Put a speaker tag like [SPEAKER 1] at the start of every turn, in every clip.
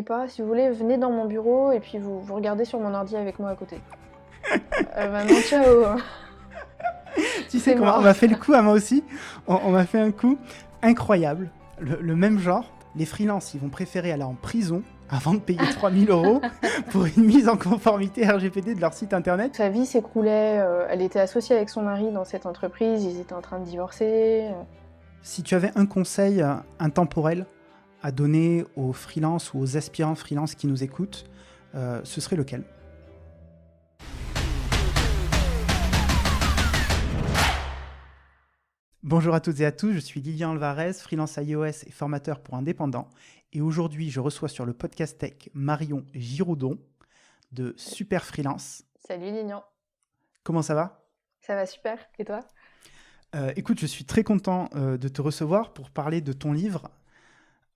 [SPEAKER 1] pas, si vous voulez, venez dans mon bureau et puis vous regardez sur mon ordi avec moi à côté. Maintenant, ciao.
[SPEAKER 2] Tu sais
[SPEAKER 1] C'est
[SPEAKER 2] comment on
[SPEAKER 1] mort.
[SPEAKER 2] m'a fait le coup à moi aussi. On m'a fait un coup incroyable. Le même genre, les freelances, ils vont préférer aller en prison avant de payer 3 000 € pour une mise en conformité RGPD de leur site internet.
[SPEAKER 1] Sa vie s'écroulait, elle était associée avec son mari dans cette entreprise, ils étaient en train de divorcer.
[SPEAKER 2] Si tu avais un conseil intemporel à donner aux freelances ou aux aspirants freelance qui nous écoutent, ce serait lequel? Bonjour à toutes et à tous, je suis Lilian Alvarez, freelance iOS et formateur pour indépendants. Et aujourd'hui, je reçois sur le podcast Tech Marion Giroudon de Super Freelance.
[SPEAKER 1] Salut Lignan,
[SPEAKER 2] Comment ça va?
[SPEAKER 1] ça va super, et toi?
[SPEAKER 2] Écoute, je suis très content de te recevoir pour parler de ton livre.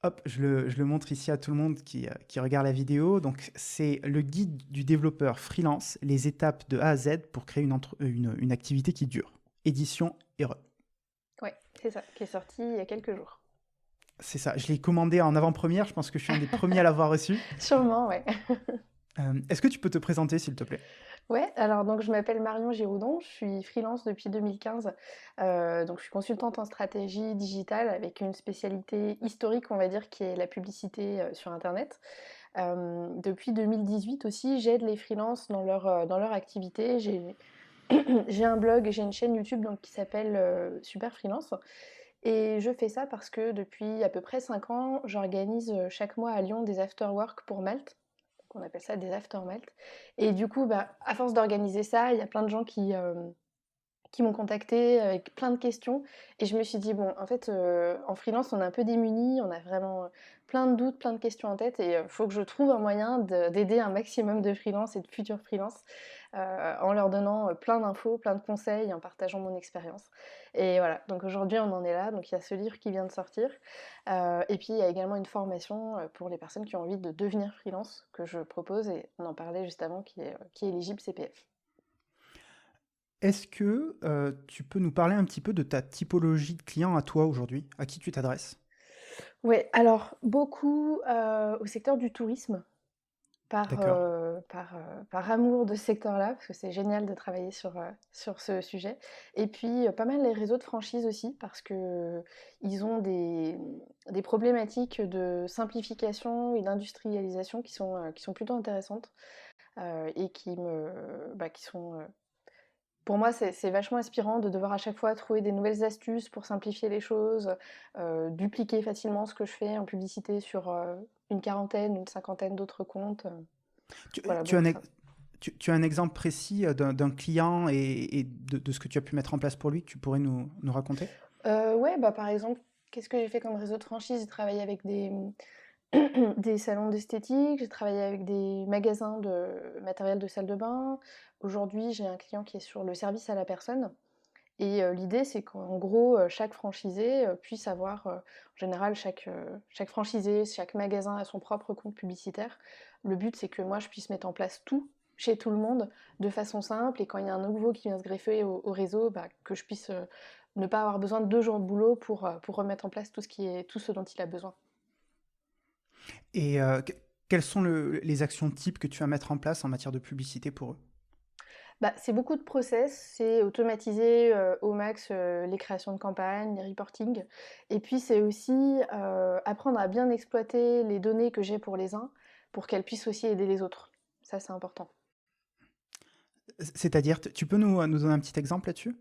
[SPEAKER 2] Hop, je le montre ici à tout le monde qui regarde la vidéo. Donc, c'est le guide du développeur freelance, les étapes de A à Z pour créer une activité qui dure. Édition Ereux.
[SPEAKER 1] Ouais, c'est ça, qui est sorti il y a quelques jours.
[SPEAKER 2] C'est ça, je l'ai commandé en avant-première, je pense que je suis un des premiers à l'avoir reçu.
[SPEAKER 1] Sûrement, ouais.
[SPEAKER 2] Est-ce que tu peux te présenter, s'il te plaît?
[SPEAKER 1] Ouais, alors donc je m'appelle Marion Giroudon, je suis freelance depuis 2015. Donc je suis consultante en stratégie digitale avec une spécialité historique, on va dire, qui est la publicité sur Internet. Depuis 2018 aussi, j'aide les freelances dans leur activité. J'ai un blog, j'ai une chaîne YouTube donc, qui s'appelle Super Freelance. Et je fais ça parce que depuis à peu près 5 ans, j'organise chaque mois à Lyon des after-work pour Malte. Donc on appelle ça des after-Malte. Et du coup, bah, à force d'organiser ça, il y a plein de gens qui m'ont contacté avec plein de questions. Et je me suis dit, bon, en fait, en freelance, on est un peu démunis, on a vraiment plein de doutes, plein de questions en tête. Et il faut que je trouve un moyen d'aider un maximum de freelance et de futurs freelance en leur donnant plein d'infos, plein de conseils, en partageant mon expérience. Et voilà, donc aujourd'hui, on en est là. Donc il y a ce livre qui vient de sortir. Et puis il y a également une formation pour les personnes qui ont envie de devenir freelance que je propose. Et on en parlait juste avant, qui est éligible CPF.
[SPEAKER 2] Est-ce que tu peux nous parler un petit peu de ta typologie de client à toi aujourd'hui? À qui tu t'adresses?
[SPEAKER 1] Ouais, alors beaucoup au secteur du tourisme,
[SPEAKER 2] D'accord.
[SPEAKER 1] par amour de ce secteur-là, parce que c'est génial de travailler sur ce sujet. Et puis pas mal les réseaux de franchise aussi, parce que ils ont des problématiques de simplification et d'industrialisation qui sont plutôt intéressantes et qui sont pour moi, c'est vachement inspirant de devoir à chaque fois trouver des nouvelles astuces pour simplifier les choses, dupliquer facilement ce que je fais en publicité sur une quarantaine, une cinquantaine d'autres comptes.
[SPEAKER 2] Tu,
[SPEAKER 1] Voilà,
[SPEAKER 2] tu as un,
[SPEAKER 1] beaucoup
[SPEAKER 2] ex-
[SPEAKER 1] ça.
[SPEAKER 2] tu as un exemple précis d'un client et de ce que tu as pu mettre en place pour lui que tu pourrais nous raconter?
[SPEAKER 1] Ouais, bah par exemple, qu'est-ce que j'ai fait comme réseau de franchise? J'ai travaillé avec des salons d'esthétique, j'ai travaillé avec des magasins de matériel de salle de bain. Aujourd'hui, j'ai un client qui est sur le service à la personne. Et l'idée, c'est qu'en gros, chaque franchisé puisse avoir, en général, chaque franchisé, chaque magasin a son propre compte publicitaire. Le but, c'est que moi, je puisse mettre en place tout chez tout le monde de façon simple et quand il y a un nouveau qui vient se greffer au réseau, bah, que je puisse ne pas avoir besoin de 2 jours de boulot pour remettre en place tout ce dont il a besoin.
[SPEAKER 2] Et quelles sont les actions types que tu vas mettre en place en matière de publicité pour eux?
[SPEAKER 1] Bah, c'est beaucoup de process, c'est automatiser au max les créations de campagnes, les reporting. Et puis c'est aussi apprendre à bien exploiter les données que j'ai pour les uns pour qu'elles puissent aussi aider les autres. Ça, c'est important.
[SPEAKER 2] C'est-à-dire, tu peux nous donner un petit exemple là-dessus?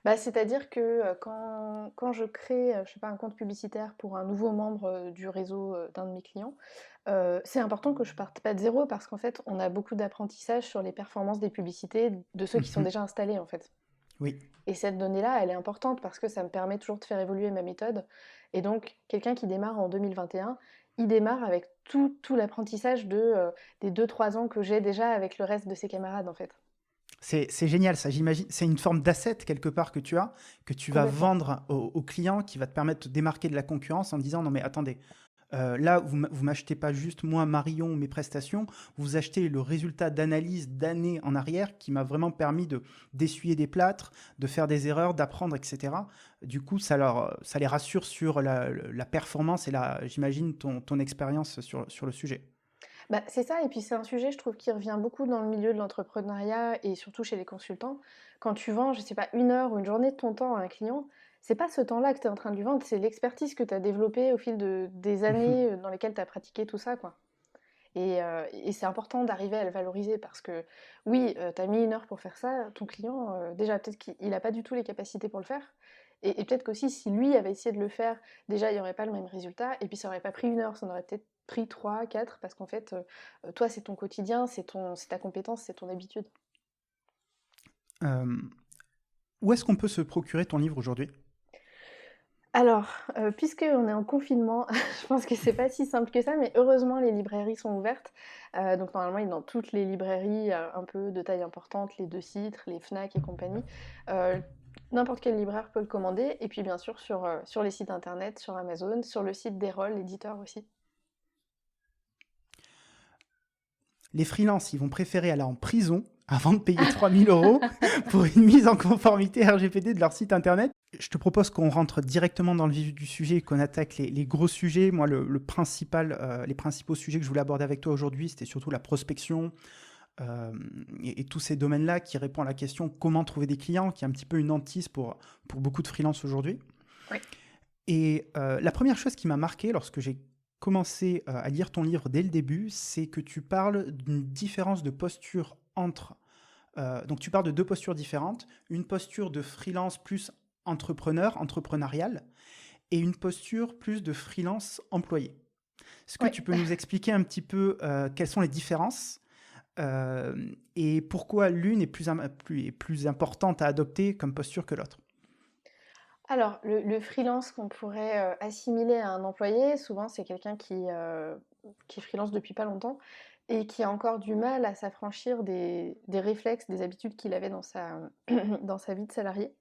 [SPEAKER 1] Bah, c'est-à-dire que quand je crée, je sais pas, un compte publicitaire pour un nouveau membre du réseau d'un de mes clients, c'est important que je parte pas de zéro parce qu'en fait, on a beaucoup d'apprentissage sur les performances des publicités de ceux qui sont
[SPEAKER 2] Mhm.
[SPEAKER 1] déjà installés en fait.
[SPEAKER 2] Oui.
[SPEAKER 1] Et cette donnée-là, elle est importante parce que ça me permet toujours de faire évoluer ma méthode. Et donc, quelqu'un qui démarre en 2021, il démarre avec tout l'apprentissage des 2 3 ans que j'ai déjà avec le reste de ses camarades, en fait.
[SPEAKER 2] C'est génial, ça, j'imagine. C'est une forme d'asset quelque part que tu vas
[SPEAKER 1] Complètement.
[SPEAKER 2] vendre au client, qui va te permettre de te démarquer de la concurrence en disant non mais attendez, là vous m'achetez pas juste moi Marion mes prestations, vous achetez le résultat d'analyse d'années en arrière qui m'a vraiment permis de d'essuyer des plâtres, de faire des erreurs, d'apprendre, etc. Du coup, ça les rassure sur la performance et j'imagine ton expérience sur le sujet.
[SPEAKER 1] Bah, c'est ça et puis c'est un sujet, je trouve, qui revient beaucoup dans le milieu de l'entrepreneuriat et surtout chez les consultants. Quand tu vends, je sais pas, 1 heure ou une journée de ton temps à un client, c'est pas ce temps-là que tu es en train de lui vendre, c'est l'expertise que tu as développée au fil des
[SPEAKER 2] Mhm.
[SPEAKER 1] années, dans lesquelles tu as pratiqué tout ça, quoi. Et c'est important d'arriver à le valoriser parce que oui, tu as mis 1 heure pour faire ça, ton client, déjà peut-être qu'il a pas du tout les capacités pour le faire et peut-être qu'aussi si lui avait essayé de le faire, déjà il y aurait pas le même résultat et puis ça aurait pas pris 1 heure, ça en aurait peut-être pris 3, 4 parce qu'en fait, toi c'est ton quotidien, c'est ta compétence, c'est ton habitude.
[SPEAKER 2] Euh, Où est-ce qu'on peut se procurer ton livre aujourd'hui?
[SPEAKER 1] Alors, puisqu'on est en confinement, je pense que c'est pas si simple que ça, mais heureusement les librairies sont ouvertes. Donc normalement il est dans toutes les librairies, un peu de taille importante, les Deux Citres, les Fnac et compagnie. Heu, N'importe quel libraire peut le commander et puis bien sûr sur les sites internet, sur Amazon, sur le site d'Erol, l'éditeur aussi.
[SPEAKER 2] Les freelances, ils vont préférer aller en prison avant de payer 3 000 € pour une mise en conformité RGPD de leur site internet. Je te propose qu'on rentre directement dans le vif du sujet et qu'on attaque les gros sujets. Moi, les principaux sujets que je voulais aborder avec toi aujourd'hui, c'était surtout la prospection euh, et tous ces domaines-là qui répondent à la question comment trouver des clients, qui est un petit peu une hantise pour beaucoup de freelances aujourd'hui.
[SPEAKER 1] Oui.
[SPEAKER 2] Et la première chose qui m'a marqué lorsque j'ai commencé à lire ton livre dès le début, c'est que tu parles d'une différence de posture entre... donc tu parles de deux postures différentes, une posture de freelance plus entrepreneuriale, et une posture plus de freelance employé. Est-ce que
[SPEAKER 1] Oui.
[SPEAKER 2] tu peux nous expliquer un petit peu quelles sont les différences et pourquoi l'une est plus importante à adopter comme posture que l'autre?
[SPEAKER 1] Alors, le freelance qu'on pourrait assimiler à un employé, souvent c'est quelqu'un qui est freelance depuis pas longtemps et qui a encore du mal à s'affranchir des réflexes, des habitudes qu'il avait dans dans sa vie de salarié.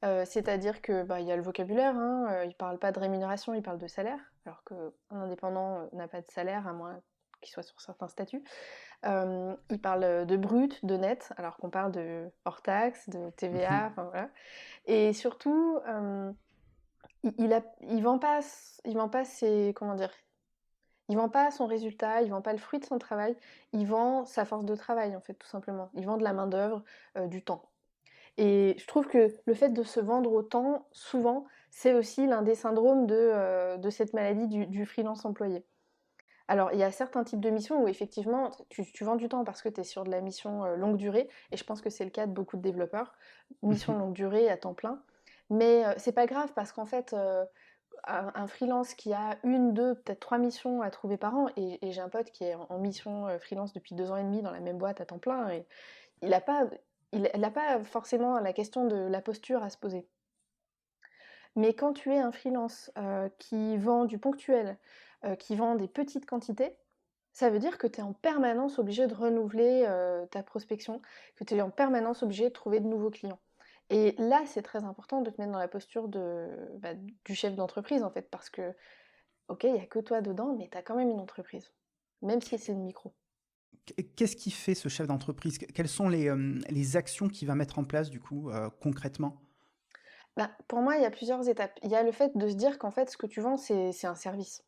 [SPEAKER 1] C'est-à-dire que bah, il y a le vocabulaire, hein, il parle pas de rémunération, il parle de salaire, alors qu'un indépendant n'a pas de salaire à moins qu'il soit sur certains statuts. Il parle de brut, de net, alors qu'on parle de hors taxe, de TVA, enfin voilà. Et surtout, il vend pas ses, comment dire, il vend pas son résultat, il vend pas le fruit de son travail, il vend sa force de travail en fait, tout simplement. Il vend de la main-d'œuvre, du temps. Et je trouve que le fait de se vendre autant, souvent, c'est aussi l'un des syndromes de cette maladie du freelance employé. Alors, il y a certains types de missions où effectivement, tu vends du temps parce que tu es sur de la mission longue durée, et je pense que c'est le cas de beaucoup de développeurs, mission longue durée à temps plein. Mais c'est pas grave parce qu'en fait, un freelance qui a une, deux, peut-être trois missions à trouver par an, et j'ai un pote qui est en mission freelance depuis 2 ans et demi dans la même boîte à temps plein, et il n'a pas, il a pas forcément la question de la posture à se poser. Mais quand tu es un freelance qui vend du ponctuel, qui vend des petites quantités, ça veut dire que tu es en permanence obligé de renouveler ta prospection, que tu es en permanence obligé de trouver de nouveaux clients. Et là, c'est très important de te mettre dans la posture bah, du chef d'entreprise, en fait, parce que, ok, il n'y a que toi dedans, mais tu as quand même une entreprise, même si c'est une micro.
[SPEAKER 2] Qu'est-ce qui fait ce chef d'entreprise? Quelles sont les actions qu'il va mettre en place, du coup, concrètement?
[SPEAKER 1] Bah, pour moi, il y a plusieurs étapes. Il y a le fait de se dire qu'en fait, ce que tu vends, c'est un service.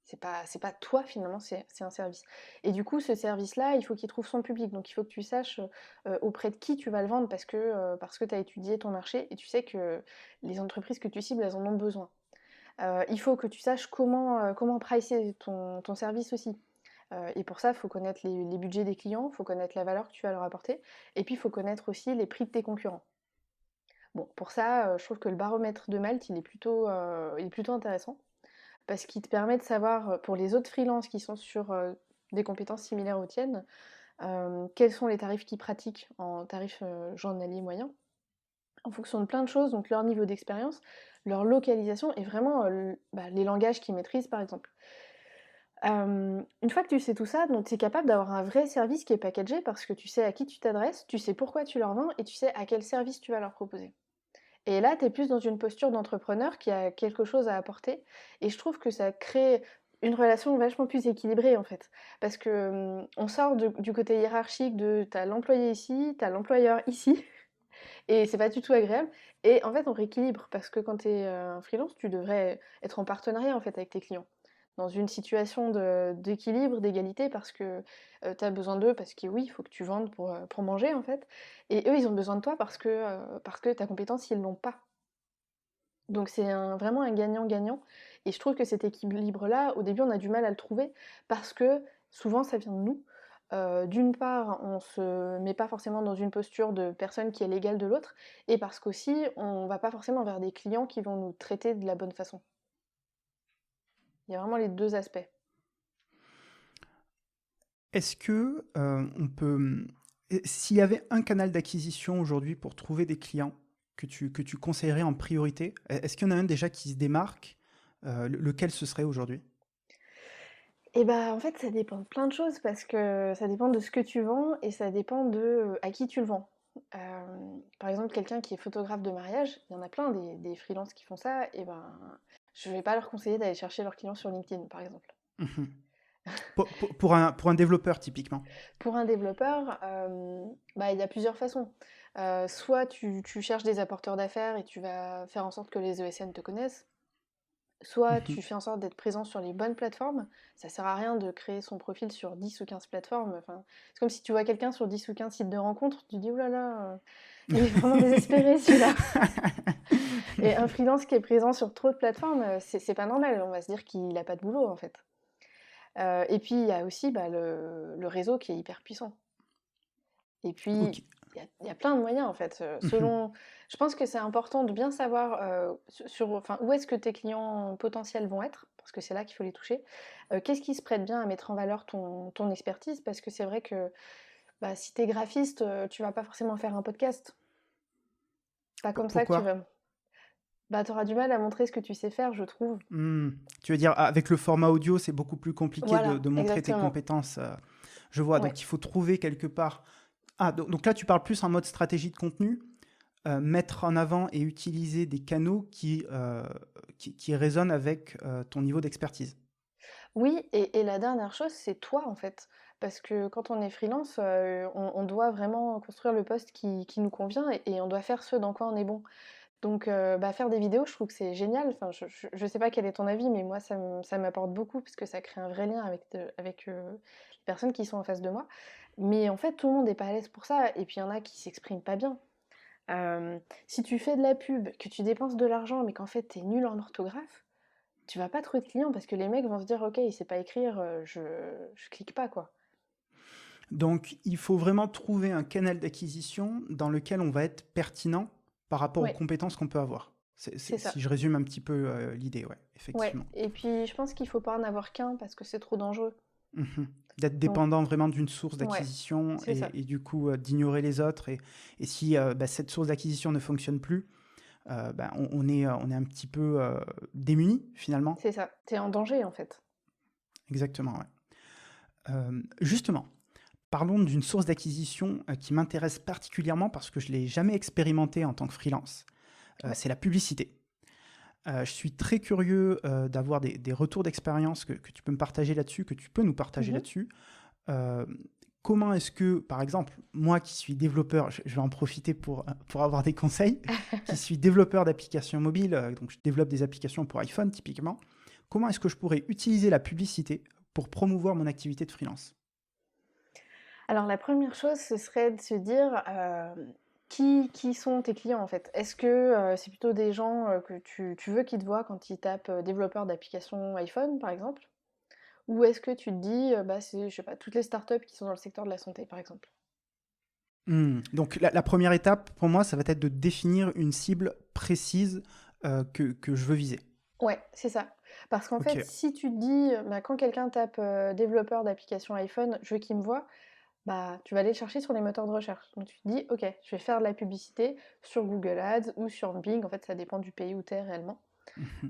[SPEAKER 1] C'est pas toi finalement, c'est un service. Et du coup, ce service-là, il faut qu'il trouve son public. Donc il faut que tu saches auprès de qui tu vas le vendre parce que tu as étudié ton marché et tu sais que les entreprises que tu cibles, elles en ont besoin. Il faut que tu saches comment pricer ton service aussi. Et pour ça, il faut connaître les budgets des clients, il faut connaître la valeur que tu vas leur apporter, et puis il faut connaître aussi les prix de tes concurrents. Bon, pour ça, je trouve que le baromètre de Malte, il est plutôt intéressant parce qu'il te permet de savoir, pour les autres freelances qui sont sur des compétences similaires aux tiennes, quels sont les tarifs qu'ils pratiquent en tarifs journaliers moyens, en fonction de plein de choses, donc leur niveau d'expérience, leur localisation et vraiment bah, les langages qu'ils maîtrisent par exemple. Une fois que tu sais tout ça, donc tu es capable d'avoir un vrai service qui est packagé parce que tu sais à qui tu t'adresses, tu sais pourquoi tu leur vends et tu sais à quel service tu vas leur proposer. Et là, tu es plus dans une posture d'entrepreneur qui a quelque chose à apporter. Et je trouve que ça crée une relation vachement plus équilibrée en fait. Parce que on sort du côté hiérarchique de t'as l'employé ici, t'as l'employeur ici, et c'est pas du tout agréable. Et en fait, on rééquilibre parce que quand tu es un freelance, tu devrais être en partenariat en fait avec tes clients. dans une situation d'équilibre, d'égalité, parce que tu as besoin d'eux, parce que oui, il faut que tu vendes pour manger en fait. Et eux, ils ont besoin de toi parce que ta compétence, ils l'ont pas. Donc c'est vraiment un gagnant-gagnant. Et je trouve que cet équilibre-là, au début, on a du mal à le trouver parce que souvent, ça vient de nous. D'une part, on se met pas forcément dans une posture de personne qui est l'égale de l'autre, et parce qu'aussi, on va pas forcément vers des clients qui vont nous traiter de la bonne façon. Il y a vraiment les deux aspects.
[SPEAKER 2] Est-ce que on peut, s'il y avait un canal d'acquisition aujourd'hui pour trouver des clients que tu conseillerais en priorité, est-ce qu'il y en a un déjà qui se démarque? Lequel ce serait aujourd'hui?
[SPEAKER 1] Et bah, en fait, ça dépend de plein de choses parce que ça dépend de ce que tu vends et ça dépend de, à qui tu le vends. Par exemple, quelqu'un qui est photographe de mariage, il y en a plein des freelances qui font ça, et ben, je vais pas leur conseiller d'aller chercher leurs clients sur LinkedIn, par exemple.
[SPEAKER 2] Mhm. Pour un développeur, typiquement.
[SPEAKER 1] Pour un développeur, bah, il y a plusieurs façons. Soit tu cherches des apporteurs d'affaires et tu vas faire en sorte que les ESN te connaissent. Soit
[SPEAKER 2] Mhm.
[SPEAKER 1] tu fais en sorte d'être présent sur les bonnes plateformes. Ça sert à rien de créer son profil sur 10 ou 15 plateformes. Enfin, c'est comme si tu vois quelqu'un sur 10 ou 15 sites de rencontres, tu dis: «Ouh là là, il est vraiment désespéré celui-là». Et un freelance qui est présent sur trop de plateformes, c'est pas normal. On va se dire qu'il a pas de boulot, en fait. Et puis il y a aussi, bah, le réseau qui est hyper puissant. Et
[SPEAKER 2] Ok.
[SPEAKER 1] puis, il y a plein de moyens en fait,
[SPEAKER 2] Mhm.
[SPEAKER 1] selon je pense que c'est important de bien savoir, enfin, où est-ce que tes clients potentiels vont être, parce que c'est là qu'il faut les toucher. Qu'est-ce qui se prête bien à mettre en valeur ton expertise? Parce que c'est vrai que, bah, si tu es graphiste, tu vas pas forcément faire un podcast. C'est pas comme ça que tu
[SPEAKER 2] Pourquoi?
[SPEAKER 1] vas bah, tu auras du mal à montrer ce que tu sais faire, je trouve.
[SPEAKER 2] Hmm. Tu veux dire, avec le format audio, c'est beaucoup plus compliqué
[SPEAKER 1] Voilà,
[SPEAKER 2] de montrer tes
[SPEAKER 1] exactement.
[SPEAKER 2] compétences. Je vois,
[SPEAKER 1] Ouais.
[SPEAKER 2] donc il faut trouver quelque part. Ah, donc là, tu parles plus en mode stratégie de contenu, mettre en avant et utiliser des canaux qui résonnent avec ton niveau d'expertise.
[SPEAKER 1] Oui, et la dernière chose, c'est toi, en fait. Parce que quand on est freelance, on doit vraiment construire le poste qui nous convient, et on doit faire ce dans quoi on est bon. Donc, bah, faire des vidéos, je trouve que c'est génial. Enfin, je sais pas quel est ton avis, mais moi, ça m'apporte beaucoup parce que ça crée un vrai lien avec les personnes qui sont en face de moi. Mais en fait, tout le monde n'est pas à l'aise pour ça. Et puis, il y en a qui s'expriment pas bien. Si tu fais de la pub, que tu dépenses de l'argent, mais qu'en fait, t'es nul en orthographe, tu vas pas trouver de clients parce que les mecs vont se dire: «OK, il sait pas écrire, je clique pas, quoi».
[SPEAKER 2] Donc, il faut vraiment trouver un canal d'acquisition dans lequel on va être pertinent par rapport aux
[SPEAKER 1] Ouais,
[SPEAKER 2] compétences qu'on peut avoir.
[SPEAKER 1] c'est
[SPEAKER 2] Si
[SPEAKER 1] ça.
[SPEAKER 2] je résume un petit peu l'idée, ouais,
[SPEAKER 1] Ouais,
[SPEAKER 2] effectivement.
[SPEAKER 1] et puis je pense qu'il faut pas en avoir qu'un parce que c'est trop dangereux.
[SPEAKER 2] Mhm. D'être
[SPEAKER 1] Donc
[SPEAKER 2] dépendant vraiment d'une source
[SPEAKER 1] ouais,
[SPEAKER 2] d'acquisition
[SPEAKER 1] c'est ça.
[SPEAKER 2] et du coup d'ignorer les autres. Et si bah, cette source d'acquisition ne fonctionne plus, bah, on est un petit peu démuni finalement.
[SPEAKER 1] C'est ça. Tu es en danger, en fait.
[SPEAKER 2] Exactement, ouais. Justement, parlons d'une source d'acquisition qui m'intéresse particulièrement parce que je ne l'ai jamais expérimenté en tant que freelance.
[SPEAKER 1] Ouais.
[SPEAKER 2] C'est la publicité. Je suis très curieux d'avoir des retours d'expérience que tu peux me partager là-dessus, que tu peux nous partager
[SPEAKER 1] Mmh.
[SPEAKER 2] là-dessus. Euh, Comment est-ce que, par exemple, moi qui suis développeur, je vais en profiter pour avoir des conseils, qui suis développeur d'applications mobiles, donc je développe des applications pour iPhone typiquement, comment est-ce que je pourrais utiliser la publicité pour promouvoir mon activité de freelance?
[SPEAKER 1] Alors la première chose, ce serait de se dire, qui sont tes clients, en fait? Est-ce que, c'est plutôt des gens, que tu veux qu'ils te voient quand ils tapent, développeur d'applications iPhone, par exemple? Ou est-ce que tu te dis, bah, c'est, je sais pas, toutes les startups qui sont dans le secteur de la santé, par exemple?
[SPEAKER 2] Donc la première étape, pour moi, ça va être de définir une cible précise que je veux viser.
[SPEAKER 1] Ouais, c'est ça. Parce qu'en
[SPEAKER 2] Ok.
[SPEAKER 1] fait, si tu te dis, bah, quand quelqu'un tape, développeur d'application iPhone, je veux qu'il me voie, bah, tu vas aller le chercher sur les moteurs de recherche. Donc tu te dis: «OK, je vais faire de la publicité sur Google Ads ou sur Bing», en fait, ça dépend du pays où tu es réellement.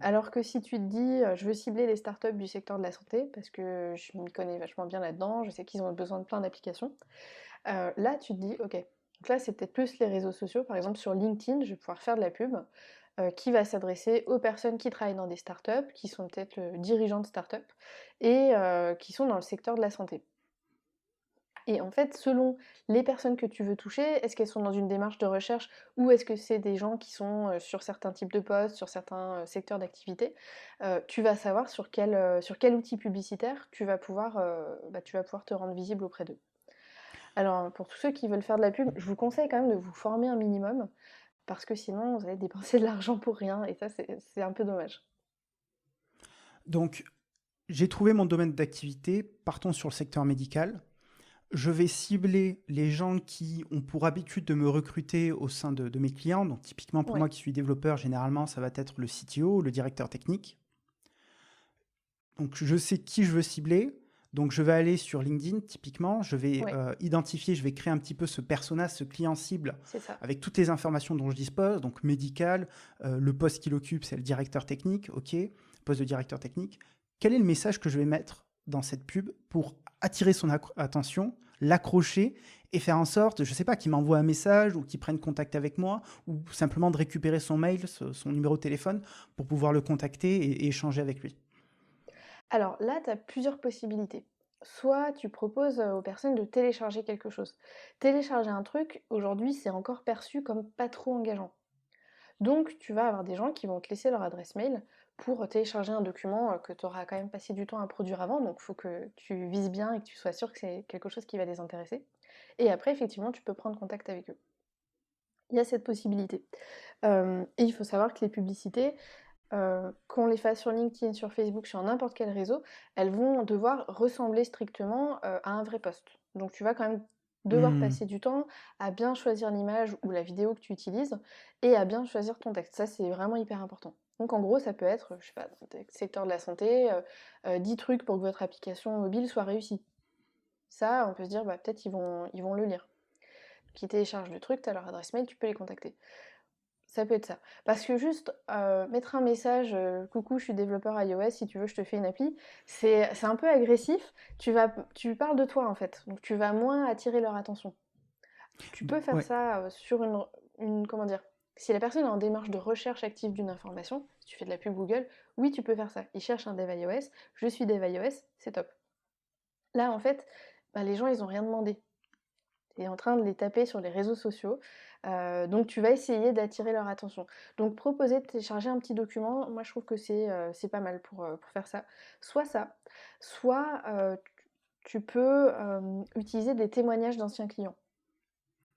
[SPEAKER 1] Alors que si tu te dis, «Je veux cibler les startups du secteur de la santé parce que je m'y connais vachement bien là-dedans, je sais qu'ils ont besoin de plein d'applications», là, tu te dis: «OK». Donc là, c'est peut-être plus les réseaux sociaux. Par exemple, sur LinkedIn, je vais pouvoir faire de la pub, qui va s'adresser aux personnes qui travaillent dans des startups, qui sont peut-être, dirigeants de startups et qui sont dans le secteur de la santé. Et en fait, selon les personnes que tu veux toucher, est-ce qu'elles sont dans une démarche de recherche ou est-ce que c'est des gens qui sont, sur certains types de postes, sur certains, secteurs d'activité? Tu vas savoir sur quel outil publicitaire tu vas pouvoir te rendre visible auprès d'eux. Alors, pour tous ceux qui veulent faire de la pub, je vous conseille quand même de vous former un minimum parce que sinon vous allez dépenser de l'argent pour rien et ça c'est un peu dommage.
[SPEAKER 2] Donc, j'ai trouvé mon domaine d'activité, partons sur le secteur médical. Je vais cibler les gens qui ont pour habitude de me recruter au sein de mes clients. Donc, typiquement, pour
[SPEAKER 1] Ouais,
[SPEAKER 2] moi qui suis développeur, généralement, ça va être le CTO, le directeur technique. Donc, je sais qui je veux cibler. Donc, je vais aller sur LinkedIn, typiquement. Je vais
[SPEAKER 1] ouais,
[SPEAKER 2] identifier, je vais créer un petit peu ce persona, ce client cible,
[SPEAKER 1] c'est ça.
[SPEAKER 2] avec toutes les informations dont je dispose. Donc, médical, le poste qu'il occupe, c'est le directeur technique. OK, poste de directeur technique. Quel est le message que je vais mettre dans cette pub pour attirer son attention, l'accrocher et faire en sorte, je ne sais pas, qu'il m'envoie un message ou qu'il prenne contact avec moi ou simplement de récupérer son mail, son numéro de téléphone pour pouvoir le contacter et échanger avec lui.
[SPEAKER 1] Alors là, tu as plusieurs possibilités. Soit tu proposes aux personnes de télécharger quelque chose. Télécharger un truc, aujourd'hui, c'est encore perçu comme pas trop engageant. Donc, tu vas avoir des gens qui vont te laisser leur adresse mail pour télécharger un document que tu auras quand même passé du temps à produire avant. Donc, il faut que tu vises bien et que tu sois sûr que c'est quelque chose qui va les intéresser. Et après, effectivement, tu peux prendre contact avec eux. Il y a cette possibilité. Et il faut savoir que les publicités, qu'on les fasse sur LinkedIn, sur Facebook, sur n'importe quel réseau, elles vont devoir ressembler strictement, à un vrai post. Donc tu vas quand même devoir
[SPEAKER 2] Hmm.
[SPEAKER 1] passer du temps à bien choisir l'image ou la vidéo que tu utilises et à bien choisir ton texte. Ça, c'est vraiment hyper important. Donc en gros, ça peut être, je sais pas, dans le secteur de la santé, 10 trucs pour que votre application mobile soit réussie. Ça, on peut se dire, bah, peut-être ils vont le lire. Qui téléchargent le truc, tu as leur adresse mail, tu peux les contacter. Ça peut être ça. Parce que juste mettre un message coucou, je suis développeur iOS, si tu veux, je te fais une appli, c'est un peu agressif. Tu parles de toi en fait, donc tu vas moins attirer leur attention. Tu peux faire
[SPEAKER 2] Ouais.
[SPEAKER 1] ça sur comment dire, si la personne est en démarche de recherche active d'une information, si tu fais de la pub Google, oui, tu peux faire ça. Ils cherchent un dev iOS, je suis dev iOS, c'est top. Là, en fait, bah, les gens, ils ont rien demandé. Tu es en train de les taper sur les réseaux sociaux, donc tu vas essayer d'attirer leur attention. Donc proposer de télécharger un petit document, moi je trouve que c'est pas mal pour faire ça. Soit ça, soit, tu peux, utiliser des témoignages d'anciens clients.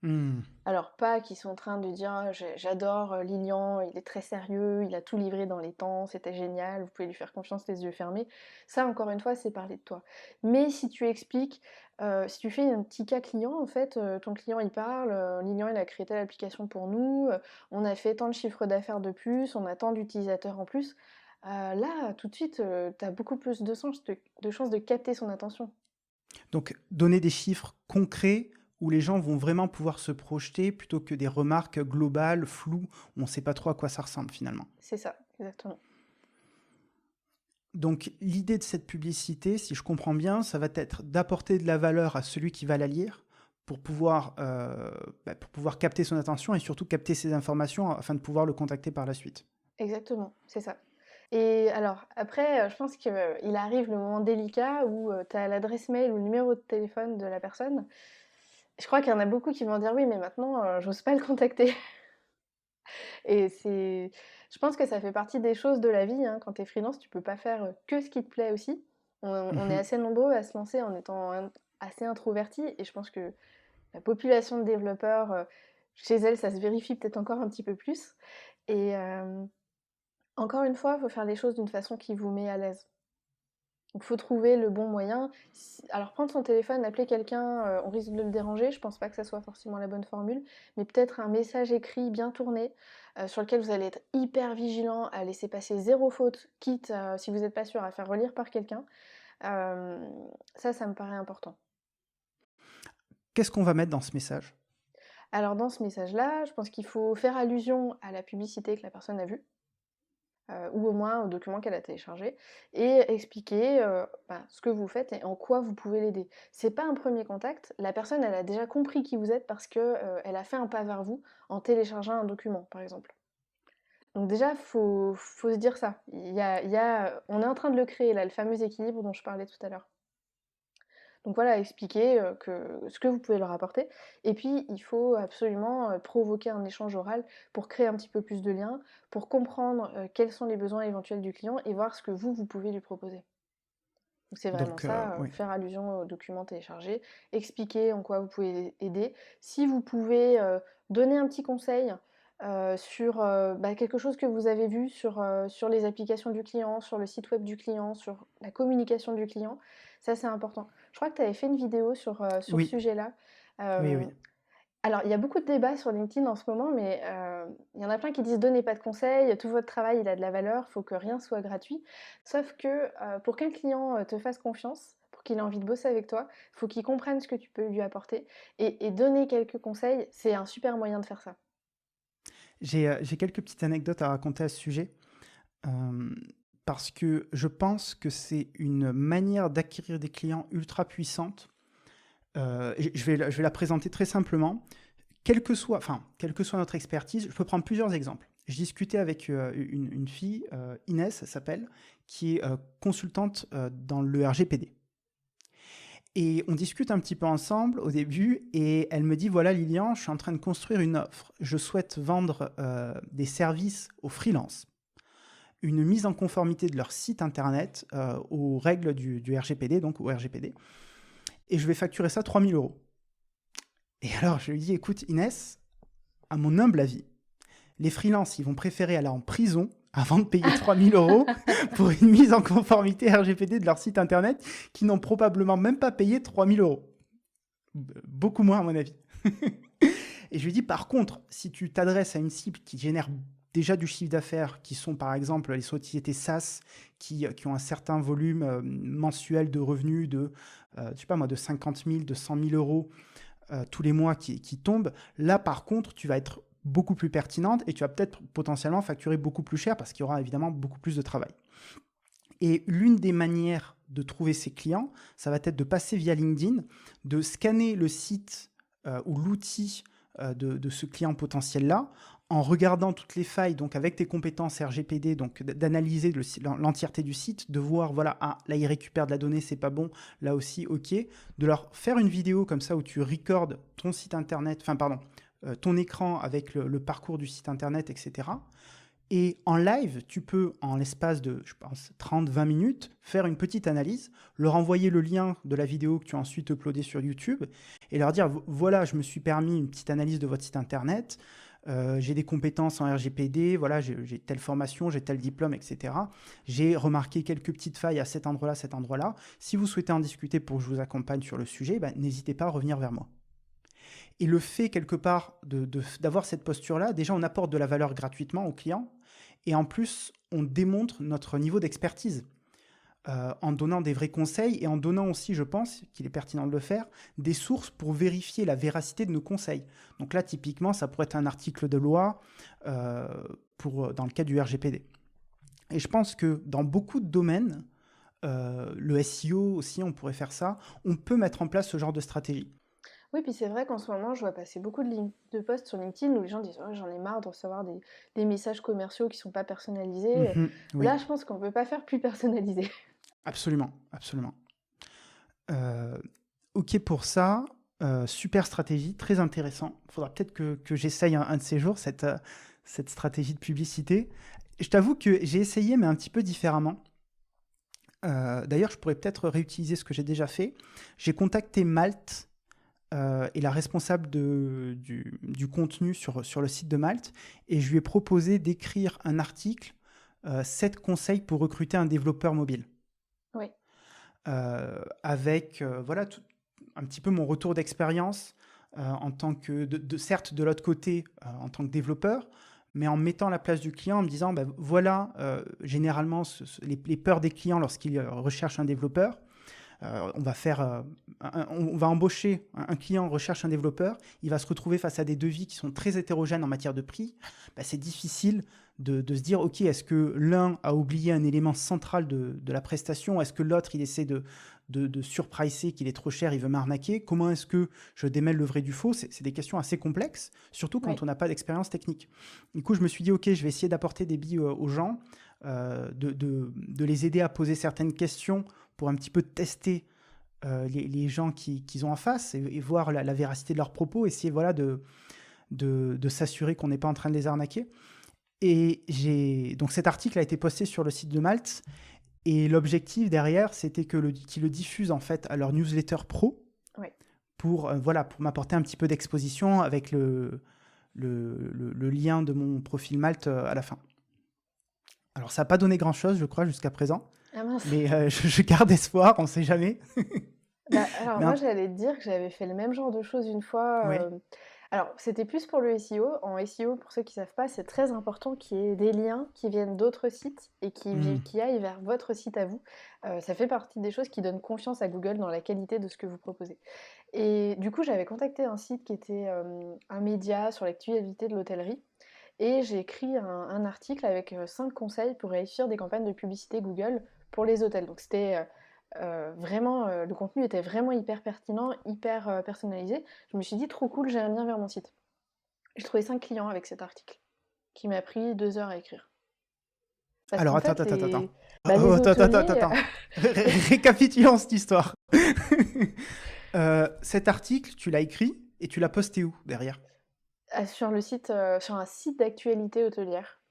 [SPEAKER 2] Hmm.
[SPEAKER 1] Alors pas qu'ils sont en train de dire: «Ah j'adore, Lilian, il est très sérieux, il a tout livré dans les temps, c'était génial, vous pouvez lui faire confiance les yeux fermés». Ça encore une fois, c'est parler de toi. Mais si tu expliques, si tu fais un petit cas client en fait, ton client il parle, «Lilian il a créé telle application pour nous, on a fait tant de chiffre d'affaires de plus, on a tant d'utilisateurs en plus». Là tout de suite, tu as beaucoup plus de chances de capter son attention.
[SPEAKER 2] Donc, donner des chiffres concrets où les gens vont vraiment pouvoir se projeter plutôt que des remarques globales, floues, où on ne sait pas trop à quoi ça ressemble finalement.
[SPEAKER 1] C'est ça, exactement.
[SPEAKER 2] Donc, l'idée de cette publicité, si je comprends bien, ça va être d'apporter de la valeur à celui qui va la lire pour pouvoir capter son attention et surtout capter ses informations afin de pouvoir le contacter par la suite.
[SPEAKER 1] Exactement, c'est ça. Et alors après, je pense qu'il arrive le moment délicat où, tu as l'adresse mail ou le numéro de téléphone de la personne. Je crois qu'il y en a beaucoup qui vont dire: «Oui, mais maintenant, j'ose pas le contacter» et je pense que ça fait partie des choses de la vie, hein. Quand tu es freelance, tu peux pas faire, que ce qui te plaît aussi. On est
[SPEAKER 2] Mhm.
[SPEAKER 1] assez nombreux à se lancer en étant assez introvertis et je pense que la population de développeurs, chez elle, ça se vérifie peut-être encore un petit peu plus et encore une fois, il faut faire les choses d'une façon qui vous met à l'aise. Donc faut trouver le bon moyen. Alors prendre son téléphone, appeler quelqu'un, on risque de le déranger, je pense pas que ça soit forcément la bonne formule, mais peut-être un message écrit bien tourné, sur lequel vous allez être hyper vigilant à laisser passer zéro faute, quitte, si vous n'êtes pas sûr, à faire relire par quelqu'un. Hem, Ça me paraît important.
[SPEAKER 2] Qu'est-ce qu'on va mettre dans ce message?
[SPEAKER 1] Alors dans ce message-là, je pense qu'il faut faire allusion à la publicité que la personne a vue. Ou au moins au document qu'elle a téléchargé et expliquer, ce que vous faites et en quoi vous pouvez l'aider. C'est pas un premier contact, la personne elle a déjà compris qui vous êtes parce que, elle a fait un pas vers vous en téléchargeant un document, par exemple. Donc déjà, faut se dire ça. On est en train de le créer là, le fameux équilibre dont je parlais tout à l'heure. Donc voilà, expliquer, ce que vous pouvez leur apporter et puis il faut absolument, provoquer un échange oral pour créer un petit peu plus de liens, pour comprendre, quels sont les besoins éventuels du client et voir ce que vous pouvez lui proposer. Donc c'est vraiment
[SPEAKER 2] Donc,
[SPEAKER 1] ça,
[SPEAKER 2] oui.
[SPEAKER 1] faire allusion aux documents téléchargés, expliquer en quoi vous pouvez aider. Si vous pouvez, donner un petit conseil, sur, quelque chose que vous avez vu sur les applications du client, sur le site web du client, sur la communication du client, ça c'est important. Je crois que tu avais fait une vidéo sur ce
[SPEAKER 2] Oui,
[SPEAKER 1] sujet-là.
[SPEAKER 2] oui, oui.
[SPEAKER 1] Alors, il y a beaucoup de débats sur LinkedIn en ce moment, mais il y en a plein qui disent: «Donnez pas de conseils, tout votre travail, il a de la valeur, il faut que rien soit gratuit». Sauf que, pour qu'un client, te fasse confiance, pour qu'il ait envie de bosser avec toi, il faut qu'il comprenne ce que tu peux lui apporter et donner quelques conseils, c'est un super moyen de faire ça.
[SPEAKER 2] J'ai quelques petites anecdotes à raconter à ce sujet, hem, parce que je pense que c'est une manière d'acquérir des clients ultra puissante. Et je vais la présenter très simplement. Quelle que soit notre expertise, je peux prendre plusieurs exemples. Je discutais avec, une fille, Inès, elle s'appelle, qui est, consultante, dans le RGPD. Et on discute un petit peu ensemble au début et elle me dit: «Voilà Lilian, je suis en train de construire une offre. Je souhaite vendre, des services aux freelances, une mise en conformité de leur site internet, aux règles du RGPD, donc au RGPD, et je vais facturer ça 3 000 €». Et alors je lui dis: «Écoute Inès, à mon humble avis, les freelances, ils vont préférer aller en prison avant de payer 3 000 € pour une mise en conformité RGPD de leur site internet, qui n'ont probablement même pas payé 3 000 €. Beaucoup moins à mon avis». Et je lui dis: «Par contre, si tu t'adresses à une cible qui génère déjà du chiffre d'affaires, qui sont par exemple les sociétés SaaS qui ont un certain volume, mensuel de revenus de, je sais pas moi, de 50 000, de 100 000 € tous les mois qui tombent, là par contre, tu vas être beaucoup plus pertinente et tu vas peut-être potentiellement facturer beaucoup plus cher parce qu'il y aura évidemment beaucoup plus de travail». Et l'une des manières de trouver ses clients, ça va être de passer via LinkedIn, de scanner le site ou l'outil de ce client potentiel-là, en regardant toutes les failles, donc avec tes compétences RGPD, donc d'analyser l'entièreté du site, de voir, voilà, ah, là il récupère de la donnée, c'est pas bon, là aussi, ok, de leur faire une vidéo comme ça où tu recordes ton site internet, enfin pardon, ton écran avec le parcours du site internet, etc. Et en live, tu peux, en l'espace de, je pense, 30-20 minutes, faire une petite analyse, leur envoyer le lien de la vidéo que tu as ensuite uploadée sur YouTube et leur dire: voilà, je me suis permis une petite analyse de votre site internet, j'ai des compétences en RGPD, voilà, j'ai telle formation, j'ai tel diplôme, etc. J'ai remarqué quelques petites failles à cet endroit-là, cet endroit-là. Si vous souhaitez en discuter pour que je vous accompagne sur le sujet, ben, n'hésitez pas à revenir vers moi. Et le fait, quelque part, d'avoir cette posture-là, déjà, on apporte de la valeur gratuitement au client. Et en plus, on démontre notre niveau d'expertise en donnant des vrais conseils et en donnant aussi, je pense, qu'il est pertinent de le faire, des sources pour vérifier la véracité de nos conseils. Donc là, typiquement, ça pourrait être un article de loi dans le cas du RGPD. Et je pense que dans beaucoup de domaines, le SEO aussi, on pourrait faire ça, on peut mettre en place ce genre de stratégie.
[SPEAKER 1] Oui, puis c'est vrai qu'en ce moment, je vois passer beaucoup de posts sur LinkedIn où les gens disent: «Oh, j'en ai marre de recevoir des messages commerciaux qui sont pas personnalisés». Là,
[SPEAKER 2] Oui,
[SPEAKER 1] je pense qu'on peut pas faire plus personnalisé.
[SPEAKER 2] absolument, absolument. Heu, OK pour ça, super stratégie, très intéressant. Il faudra peut-être que j'essaye un de ces jours cette stratégie de publicité. Je t'avoue que j'ai essayé, mais un petit peu différemment. D'ailleurs, je pourrais peut-être réutiliser ce que j'ai déjà fait. J'ai contacté Malte, et la responsable du contenu sur le site de Malte et je lui ai proposé d'écrire un article, 7 conseils pour recruter un développeur mobile.
[SPEAKER 1] Oui,
[SPEAKER 2] Avec voilà un petit peu mon retour d'expérience en tant que, certes de l'autre côté, en tant que développeur, mais en mettant à la place du client, en me disant, ben, voilà, généralement, les peurs des clients lorsqu'ils recherchent un développeur. On va embaucher un client, recherche un développeur, il va se retrouver face à des devis qui sont très hétérogènes en matière de prix. Ben, c'est difficile de se dire, OK, est-ce que l'un a oublié un élément central de la prestation? Est-ce que l'autre, il essaie de surpricer, qu'il est trop cher, il veut m'arnaquer? Comment est-ce que je démêle le vrai du faux? C'est des questions assez complexes, surtout
[SPEAKER 1] oui.
[SPEAKER 2] quand on n'a pas d'expérience technique. Du coup, je me suis dit, OK, je vais essayer d'apporter des billes aux gens, de les aider à poser certaines questions pour un petit peu tester les gens qu'ils ont en face et voir la véracité de leurs propos, essayer voilà, de s'assurer qu'on n'est pas en train de les arnaquer. Et donc cet article a été posté sur le site de Malte et l'objectif derrière, c'était qu'ils le diffusent en fait à leur newsletter pro
[SPEAKER 1] Ouais.
[SPEAKER 2] pour m'apporter un petit peu d'exposition avec le lien de mon profil Malte à la fin. Alors ça n'a pas donné grand-chose, je crois, jusqu'à présent.
[SPEAKER 1] Ah mince.
[SPEAKER 2] Mais je garde espoir, on ne sait jamais.
[SPEAKER 1] Alors
[SPEAKER 2] Mais
[SPEAKER 1] moi, j'allais te dire que j'avais fait le même genre de choses une fois.
[SPEAKER 2] ouais.
[SPEAKER 1] Alors, c'était plus pour le SEO. En SEO, pour ceux qui ne savent pas, c'est très important qu'il y ait des liens qui viennent d'autres sites et qui aillent vers votre site à vous. Ça fait partie des choses qui donnent confiance à Google dans la qualité de ce que vous proposez. Et du coup, j'avais contacté un site qui était un média sur l'actualité de l'hôtellerie. Et j'ai écrit un article avec 5 conseils pour réussir des campagnes de publicité Google pour les hôtels. Donc c'était vraiment, le contenu était vraiment hyper pertinent, hyper personnalisé. Je me suis dit, trop cool, j'ai un lien vers mon site. J'ai trouvé 5 clients avec cet article, qui m'a pris 2 heures à écrire. Parce
[SPEAKER 2] Alors
[SPEAKER 1] qu'en
[SPEAKER 2] attends,
[SPEAKER 1] fait,
[SPEAKER 2] attends, attends.
[SPEAKER 1] les hôteliers...
[SPEAKER 2] Récapitulons cette histoire. Cet article, tu l'as écrit et tu l'as posté où derrière?
[SPEAKER 1] sur le site, sur un site d'actualité hôtelière.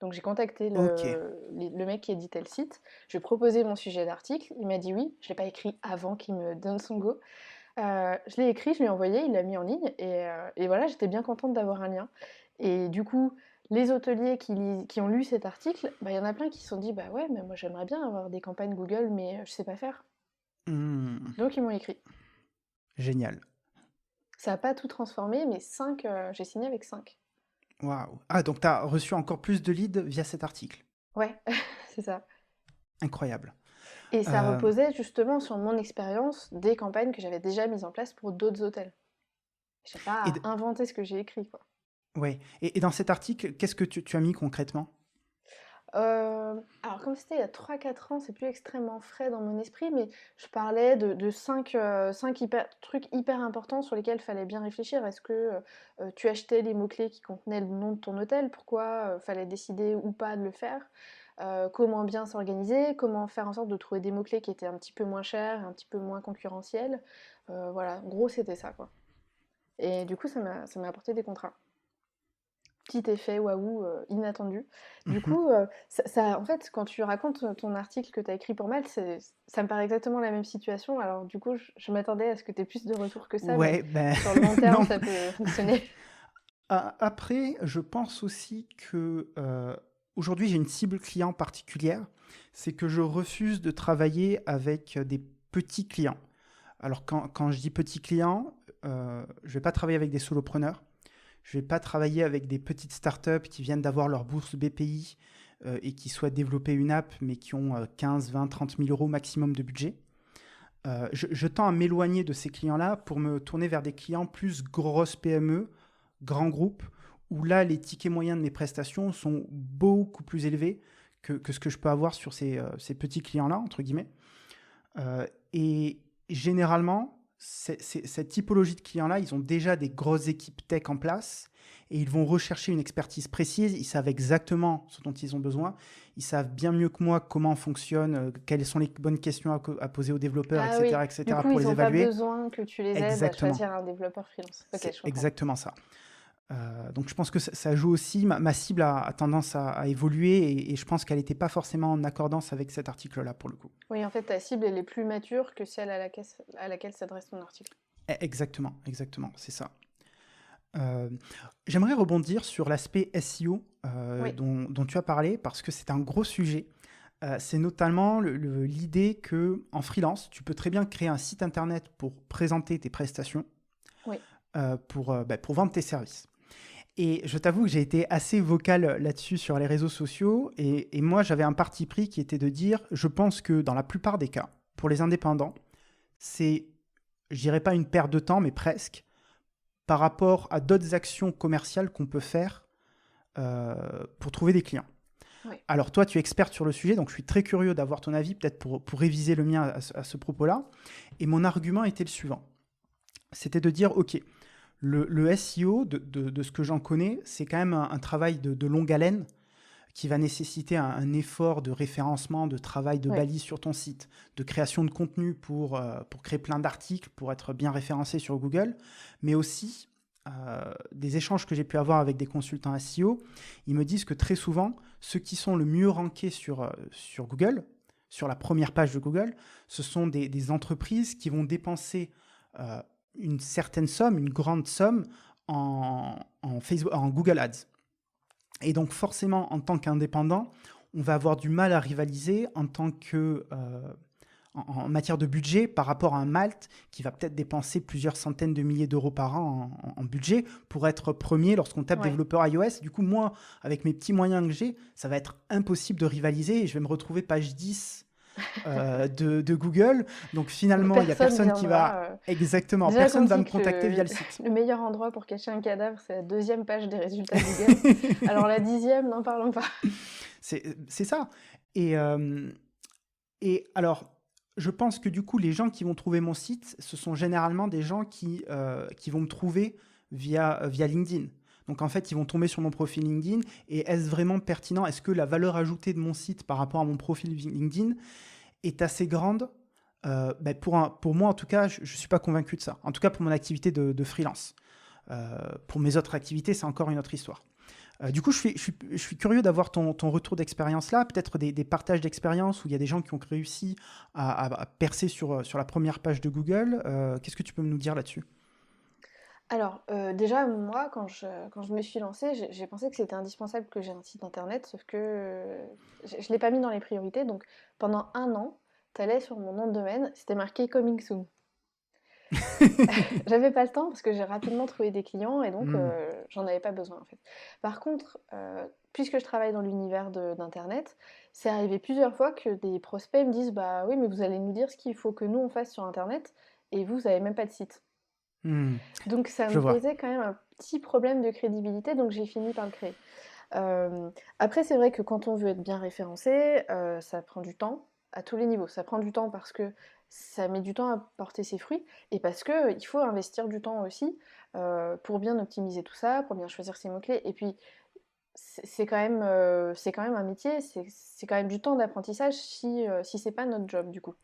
[SPEAKER 1] Donc j'ai contacté
[SPEAKER 2] Ok.
[SPEAKER 1] le mec qui éditait le site, je lui ai proposé mon sujet d'article, il m'a dit oui, je ne l'ai pas écrit avant qu'il me donne son go. Je l'ai écrit, je lui ai envoyé, il l'a mis en ligne et voilà, j'étais bien contente d'avoir un lien. Et du coup, les hôteliers qui ont lu cet article, bah, y en a plein qui se sont dit bah ouais, mais moi j'aimerais bien avoir des campagnes Google, mais je sais pas faire.
[SPEAKER 2] Hmm.
[SPEAKER 1] Donc ils m'ont écrit.
[SPEAKER 2] Génial.
[SPEAKER 1] Ça n'a pas tout transformé, mais 5, j'ai signé avec 5.
[SPEAKER 2] Waouh. Ah, donc tu as reçu encore plus de leads via cet article.
[SPEAKER 1] Ouais, c'est ça.
[SPEAKER 2] Incroyable.
[SPEAKER 1] Et ça
[SPEAKER 2] Euh,
[SPEAKER 1] reposait justement sur mon expérience des campagnes que j'avais déjà mises en place pour d'autres hôtels. Je sais pas
[SPEAKER 2] et,
[SPEAKER 1] à inventer ce que j'ai écrit, quoi.
[SPEAKER 2] ouais. Et dans cet article, qu'est-ce que tu as mis concrètement?
[SPEAKER 1] Alors comme c'était il y a 3-4 ans, c'est plus extrêmement frais dans mon esprit, mais je parlais de 5 trucs hyper importants sur lesquels il fallait bien réfléchir. Est-ce que, tu achetais les mots-clés qui contenaient le nom de ton hôtel? Pourquoi, fallait décider ou pas de le faire? Comment bien s'organiser? Comment faire en sorte de trouver des mots-clés qui étaient un petit peu moins chers, un petit peu moins concurrentiels? Voilà, en gros, c'était ça, quoi. Et du coup, ça m'a apporté des contrats. Petit effet waouh, inattendu. Du
[SPEAKER 2] Mhm.
[SPEAKER 1] coup, en fait, quand tu racontes ton article que tu as écrit pour Malte, ça me paraît exactement la même situation. Alors du coup, je m'attendais à ce que tu aies plus de retours que ça, mais
[SPEAKER 2] Ouais, ben
[SPEAKER 1] sur le long terme,
[SPEAKER 2] non.
[SPEAKER 1] ça peut fonctionner.
[SPEAKER 2] Après, je pense aussi que aujourd'hui, j'ai une cible client particulière. C'est que je refuse de travailler avec des petits clients. Alors, quand je dis petits clients, je ne vais pas travailler avec des solopreneurs. Je ne vais pas travailler avec des petites startups qui viennent d'avoir leur bourse BPI et qui souhaitent développer une app, mais qui ont 15, 20, 30 000 euros maximum de budget. Je tends à m'éloigner de ces clients-là pour me tourner vers des clients plus grosses PME, grands groupes, où là, les tickets moyens de mes prestations sont beaucoup plus élevés que ce que je peux avoir sur ces petits clients-là, entre guillemets. Et généralement, cette typologie de clients-là, ils ont déjà des grosses équipes tech en place et ils vont rechercher une expertise précise. Ils savent exactement ce dont ils ont besoin. Ils savent bien mieux que moi comment fonctionne, quelles sont les bonnes questions à poser aux développeurs,
[SPEAKER 1] Ah oui, du
[SPEAKER 2] etc.,
[SPEAKER 1] coup,
[SPEAKER 2] pour
[SPEAKER 1] ils
[SPEAKER 2] les
[SPEAKER 1] n'ont pas
[SPEAKER 2] évaluer.
[SPEAKER 1] besoin que tu les aides à
[SPEAKER 2] Exactement.
[SPEAKER 1] choisir un développeur freelance. Ok,
[SPEAKER 2] C'est
[SPEAKER 1] je comprends.
[SPEAKER 2] exactement ça. Donc je pense que ça joue aussi. Ma cible a tendance à évoluer et je pense qu'elle n'était pas forcément en accordance avec cet article-là pour le coup.
[SPEAKER 1] Oui, en fait, ta cible, elle est plus mature que celle à laquelle s'adresse ton article.
[SPEAKER 2] Exactement, exactement, c'est ça. Euh, J'aimerais rebondir sur l'aspect SEO
[SPEAKER 1] Oui,
[SPEAKER 2] dont tu as parlé parce que c'est un gros sujet. C'est notamment l'idée que en freelance, tu peux très bien créer un site internet pour présenter tes prestations,
[SPEAKER 1] oui.
[SPEAKER 2] pour vendre tes services. Et je t'avoue que j'ai été assez vocal là-dessus sur les réseaux sociaux et moi j'avais un parti pris qui était de dire, je pense que dans la plupart des cas, pour les indépendants, c'est, je dirais pas une perte de temps, mais presque, par rapport à d'autres actions commerciales qu'on peut faire pour trouver des clients.
[SPEAKER 1] Oui.
[SPEAKER 2] Alors toi, tu es experte sur le sujet, donc je suis très curieux d'avoir ton avis, peut-être pour réviser le mien à ce propos-là. Et mon argument était le suivant. C'était de dire, OK, le SEO, de ce que j'en connais, c'est quand même un travail de longue haleine qui va nécessiter un effort de référencement, de travail de
[SPEAKER 1] Ouais.
[SPEAKER 2] balise sur ton site, de création de contenu pour créer plein d'articles, pour être bien référencé sur Google, mais aussi des échanges que j'ai pu avoir avec des consultants SEO. Ils me disent que très souvent, ceux qui sont le mieux rankés sur Google, sur la première page de Google, ce sont des entreprises qui vont dépenser euh, une certaine somme, une grande somme en Google Ads. Et donc forcément, en tant qu'indépendant, on va avoir du mal à rivaliser en matière de budget par rapport à un Malte qui va peut-être dépenser plusieurs centaines de milliers d'euros par an en budget pour être premier lorsqu'on tape
[SPEAKER 1] Ouais.
[SPEAKER 2] développeur iOS. Du coup, moi, avec mes petits moyens que j'ai, ça va être impossible de rivaliser et je vais me retrouver page 10 de Google. Donc finalement, il n'y a
[SPEAKER 1] Personne
[SPEAKER 2] personne qui va...
[SPEAKER 1] viendra.
[SPEAKER 2] Exactement,
[SPEAKER 1] Déjà qu'on
[SPEAKER 2] personne va
[SPEAKER 1] dit
[SPEAKER 2] me
[SPEAKER 1] que
[SPEAKER 2] contacter via le site.
[SPEAKER 1] le meilleur endroit pour cacher un cadavre, c'est la deuxième page des résultats Google. Alors la dixième, n'en parlons pas.
[SPEAKER 2] C'est ça. Et, euh, et alors, je pense que du coup, les gens qui vont trouver mon site, ce sont généralement des gens qui vont me trouver via LinkedIn. Donc en fait, ils vont tomber sur mon profil LinkedIn et est-ce vraiment pertinent? Est-ce que la valeur ajoutée de mon site par rapport à mon profil LinkedIn est assez grande? Ben pour moi, en tout cas, je ne suis pas convaincu de ça. En tout cas, pour mon activité de freelance. Pour mes autres activités, c'est encore une autre histoire. Du coup, je suis curieux d'avoir ton retour d'expérience là, peut-être des partages d'expérience où il y a des gens qui ont réussi à percer sur la première page de Google. Qu'est-ce que tu peux nous dire là-dessus?
[SPEAKER 1] Alors, déjà, moi, quand je me suis lancée, j'ai pensé que c'était indispensable que j'ai un site internet, sauf que je l'ai pas mis dans les priorités. Donc, pendant un an, t'allais sur mon nom de domaine, c'était marqué Coming Soon. J'avais pas le temps parce que j'ai rapidement trouvé des clients et donc
[SPEAKER 2] Hmm.
[SPEAKER 1] j'en avais pas besoin en fait. Par contre, puisque je travaille dans l'univers d'internet, c'est arrivé plusieurs fois que des prospects me disent: «Bah oui, mais vous allez nous dire ce qu'il faut que nous on fasse sur internet et vous avez même pas de site».
[SPEAKER 2] Hmm.
[SPEAKER 1] Donc ça
[SPEAKER 2] Je
[SPEAKER 1] me
[SPEAKER 2] vois.
[SPEAKER 1] posait quand même un petit problème de crédibilité, donc j'ai fini par le créer. Après c'est vrai que quand on veut être bien référencé, ça prend du temps à tous les niveaux. Ça prend du temps parce que ça met du temps à porter ses fruits et parce qu'il faut investir du temps aussi, pour bien optimiser tout ça, pour bien choisir ses mots-clés et puis c'est quand même un métier, c'est quand même du temps d'apprentissage si c'est pas notre job du coup.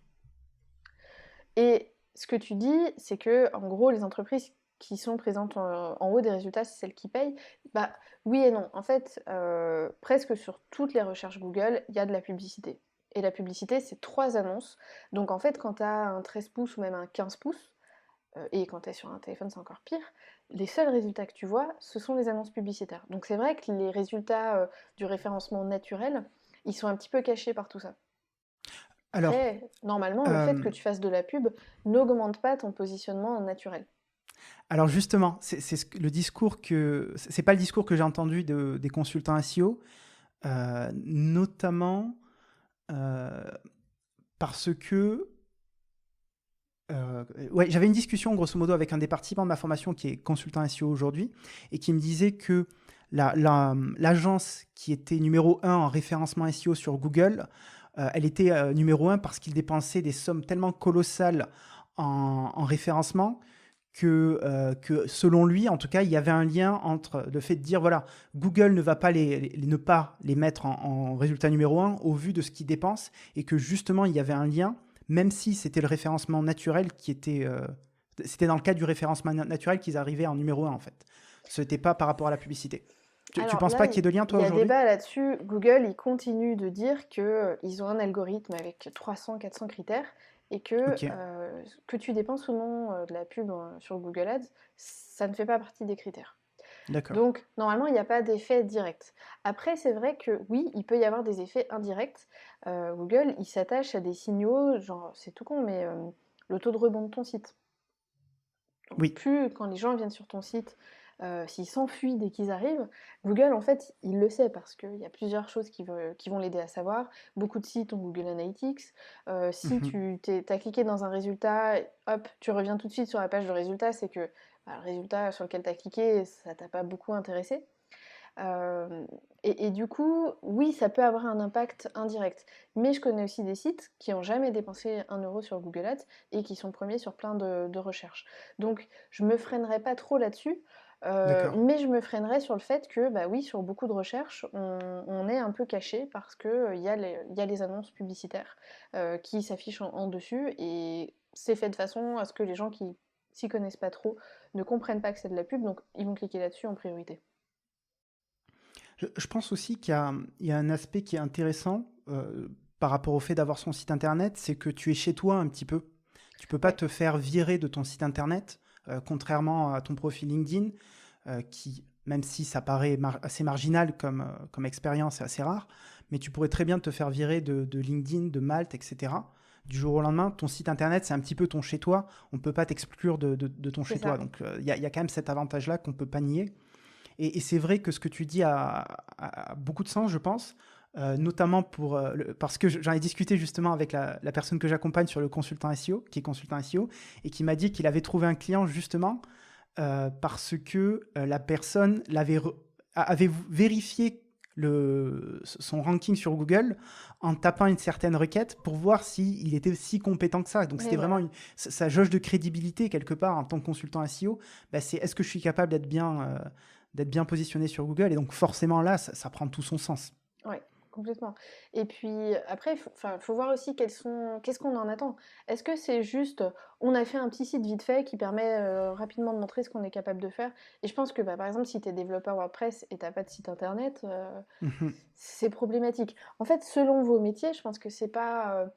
[SPEAKER 1] Et ce que tu dis, c'est que en gros, les entreprises qui sont présentes en haut des résultats, c'est celles qui payent. Bah oui et non. En fait, presque sur toutes les recherches Google, il y a de la publicité. Et la publicité, c'est 3 annonces. Donc en fait, quand tu as un 13 pouces ou même un 15 pouces, et quand tu es sur un téléphone, c'est encore pire, les seuls résultats que tu vois, ce sont les annonces publicitaires. Donc c'est vrai que les résultats du référencement naturel, ils sont un petit peu cachés par tout ça.
[SPEAKER 2] Alors,
[SPEAKER 1] Après, normalement, le fait
[SPEAKER 2] euh,
[SPEAKER 1] que tu fasses de la pub n'augmente pas ton positionnement naturel.
[SPEAKER 2] alors justement, le discours c'est pas le discours que j'ai entendu des consultants SEO, notamment euh, parce que ouais, j'avais une discussion grosso modo avec un des participants de ma formation qui est consultant SEO aujourd'hui et qui me disait que l'agence qui était numéro un en référencement SEO sur Google, elle était numéro un parce qu'il dépensait des sommes tellement colossales en référencement que selon lui, en tout cas, il y avait un lien entre le fait de dire, voilà, Google ne va pas ne pas les mettre en résultat numéro un au vu de ce qu'ils dépensent et que justement, il y avait un lien même si c'était le référencement naturel qui était... c'était dans le cadre du référencement naturel qu'ils arrivaient en numéro un, en fait. Ce n'était pas par rapport à la publicité. Tu
[SPEAKER 1] Alors
[SPEAKER 2] penses
[SPEAKER 1] là,
[SPEAKER 2] pas qu'il y ait de lien,
[SPEAKER 1] il
[SPEAKER 2] toi,
[SPEAKER 1] y a
[SPEAKER 2] aujourd'hui?
[SPEAKER 1] débat là-dessus. Google, il continue de dire qu'ils ont un algorithme avec 300-400 critères et
[SPEAKER 2] Ok,
[SPEAKER 1] que tu dépenses ou non de la pub sur Google Ads, ça ne fait pas partie des critères.
[SPEAKER 2] d'accord.
[SPEAKER 1] Donc, normalement, il n'y a pas d'effet direct. Après, c'est vrai que oui, il peut y avoir des effets indirects. Google, il s'attache à des signaux, genre, c'est tout con, mais le taux de rebond de ton site. Donc,
[SPEAKER 2] Oui.
[SPEAKER 1] plus quand les gens viennent sur ton site, s'ils s'enfuient dès qu'ils arrivent, Google, en fait, il le sait parce qu'il y a plusieurs choses qui vont l'aider à savoir. Beaucoup de sites ont Google Analytics. Si
[SPEAKER 2] Mhm.
[SPEAKER 1] tu as cliqué dans un résultat, hop, tu reviens tout de suite sur la page de résultat, c'est que bah, le résultat sur lequel tu as cliqué, ça t'a pas beaucoup intéressé. Euh, et du coup, oui, ça peut avoir un impact indirect. Mais je connais aussi des sites qui n'ont jamais dépensé 1 euro sur Google Ads et qui sont premiers sur plein de recherches. Donc, je me freinerai pas trop là-dessus.
[SPEAKER 2] D'accord.
[SPEAKER 1] Mais je me freinerais sur le fait que, bah oui, sur beaucoup de recherches, on est un peu caché parce que, il y a les annonces publicitaires, qui s'affichent en dessus et c'est fait de façon à ce que les gens qui s'y connaissent pas trop ne comprennent pas que c'est de la pub, donc ils vont cliquer là-dessus en priorité.
[SPEAKER 2] Je pense aussi il y a un aspect qui est intéressant par rapport au fait d'avoir son site internet, c'est que tu es chez toi un petit peu. Tu peux pas
[SPEAKER 1] Ouais,
[SPEAKER 2] te faire virer de ton site internet, contrairement à ton profil LinkedIn, qui, même si ça paraît assez marginal comme expérience, c'est assez rare, mais tu pourrais très bien te faire virer de LinkedIn, de Malte, etc. Du jour au lendemain, ton site internet, c'est un petit peu ton chez-toi. On ne peut pas t'exclure de ton
[SPEAKER 1] c'est
[SPEAKER 2] chez-toi.
[SPEAKER 1] ça.
[SPEAKER 2] Donc, il y a quand même cet avantage-là qu'on ne peut pas nier. Et c'est vrai que ce que tu dis a beaucoup de sens, je pense, notamment parce que j'en ai discuté justement avec la personne que j'accompagne sur le consultant SEO, qui est consultant SEO, et qui m'a dit qu'il avait trouvé un client justement parce que la personne avait vérifié son ranking sur Google en tapant une certaine requête pour voir s'il était si compétent que ça. Donc
[SPEAKER 1] Et
[SPEAKER 2] c'était vraiment
[SPEAKER 1] voilà.
[SPEAKER 2] sa jauge de crédibilité quelque part en tant que consultant SEO. Bah, c'est est-ce que je suis capable d'être bien positionné sur Google, et donc forcément là, ça prend tout son sens.
[SPEAKER 1] Ouais, complètement. Et puis après, faut voir aussi qu'est-ce qu'on en attend. Est-ce que c'est juste, on a fait un petit site vite fait qui permet rapidement de montrer ce qu'on est capable de faire? Et je pense que bah, par exemple, si tu es développeur WordPress et t'as pas de site internet,
[SPEAKER 2] Mhm.
[SPEAKER 1] c'est problématique. En fait, selon vos métiers, je pense que c'est pas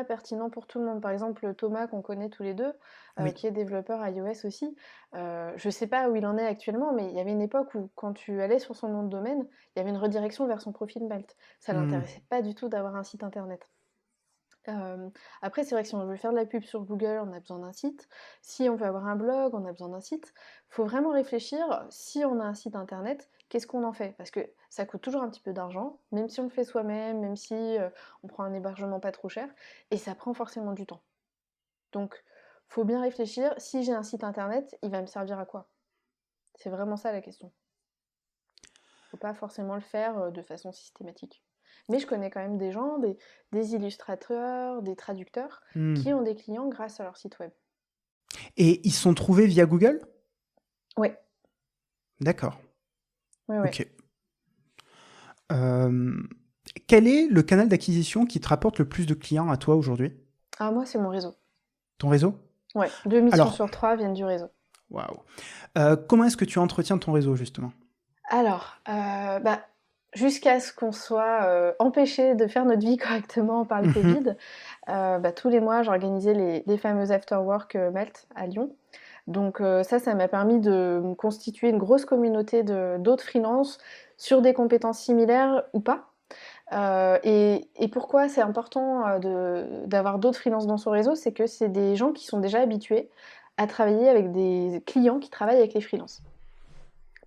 [SPEAKER 1] pertinent pour tout le monde. Par exemple, Thomas, qu'on connaît tous les deux,
[SPEAKER 2] Oui.
[SPEAKER 1] qui est développeur iOS aussi, je sais pas où il en est actuellement, mais il y avait une époque où quand tu allais sur son nom de domaine, il y avait une redirection vers son profil Malt. Ça
[SPEAKER 2] Hmm.
[SPEAKER 1] l'intéressait pas du tout d'avoir un site internet. Après, c'est vrai que si on veut faire de la pub sur Google, on a besoin d'un site. Si on veut avoir un blog, on a besoin d'un site. Faut vraiment réfléchir, si on a un site internet, qu'est-ce qu'on en fait? Parce que ça coûte toujours un petit peu d'argent, même si on le fait soi-même, même si on prend un hébergement pas trop cher, et ça prend forcément du temps. Donc, faut bien réfléchir, si j'ai un site internet, il va me servir à quoi? C'est vraiment ça la question. Faut pas forcément le faire de façon systématique. Mais je connais quand même des gens, des illustrateurs, des traducteurs, qui
[SPEAKER 2] Hmm.
[SPEAKER 1] ont des clients grâce à leur site web.
[SPEAKER 2] Et ils sont trouvés via Google?
[SPEAKER 1] Ouais,
[SPEAKER 2] D'accord.
[SPEAKER 1] ouais, ouais.
[SPEAKER 2] Ok. Euh, Quel est le canal d'acquisition qui te rapporte le plus de clients à toi aujourd'hui?
[SPEAKER 1] Ah, moi, c'est mon réseau.
[SPEAKER 2] Ton réseau?
[SPEAKER 1] Ouais, 2 missions
[SPEAKER 2] Alors,
[SPEAKER 1] sur 3 viennent du réseau.
[SPEAKER 2] waouh. Comment est-ce que tu entretiens ton réseau, justement?
[SPEAKER 1] Alors, bah, jusqu'à ce qu'on soit empêché de faire notre vie correctement par le
[SPEAKER 2] Mhm.
[SPEAKER 1] Covid, bah, tous les mois, j'organisais les fameux after-work Melt à Lyon. Donc ça m'a permis de me constituer une grosse communauté d'autres freelances sur des compétences similaires ou pas. Et pourquoi c'est important d'avoir d'autres freelances dans son réseau, c'est que c'est des gens qui sont déjà habitués à travailler avec des clients qui travaillent avec les freelances.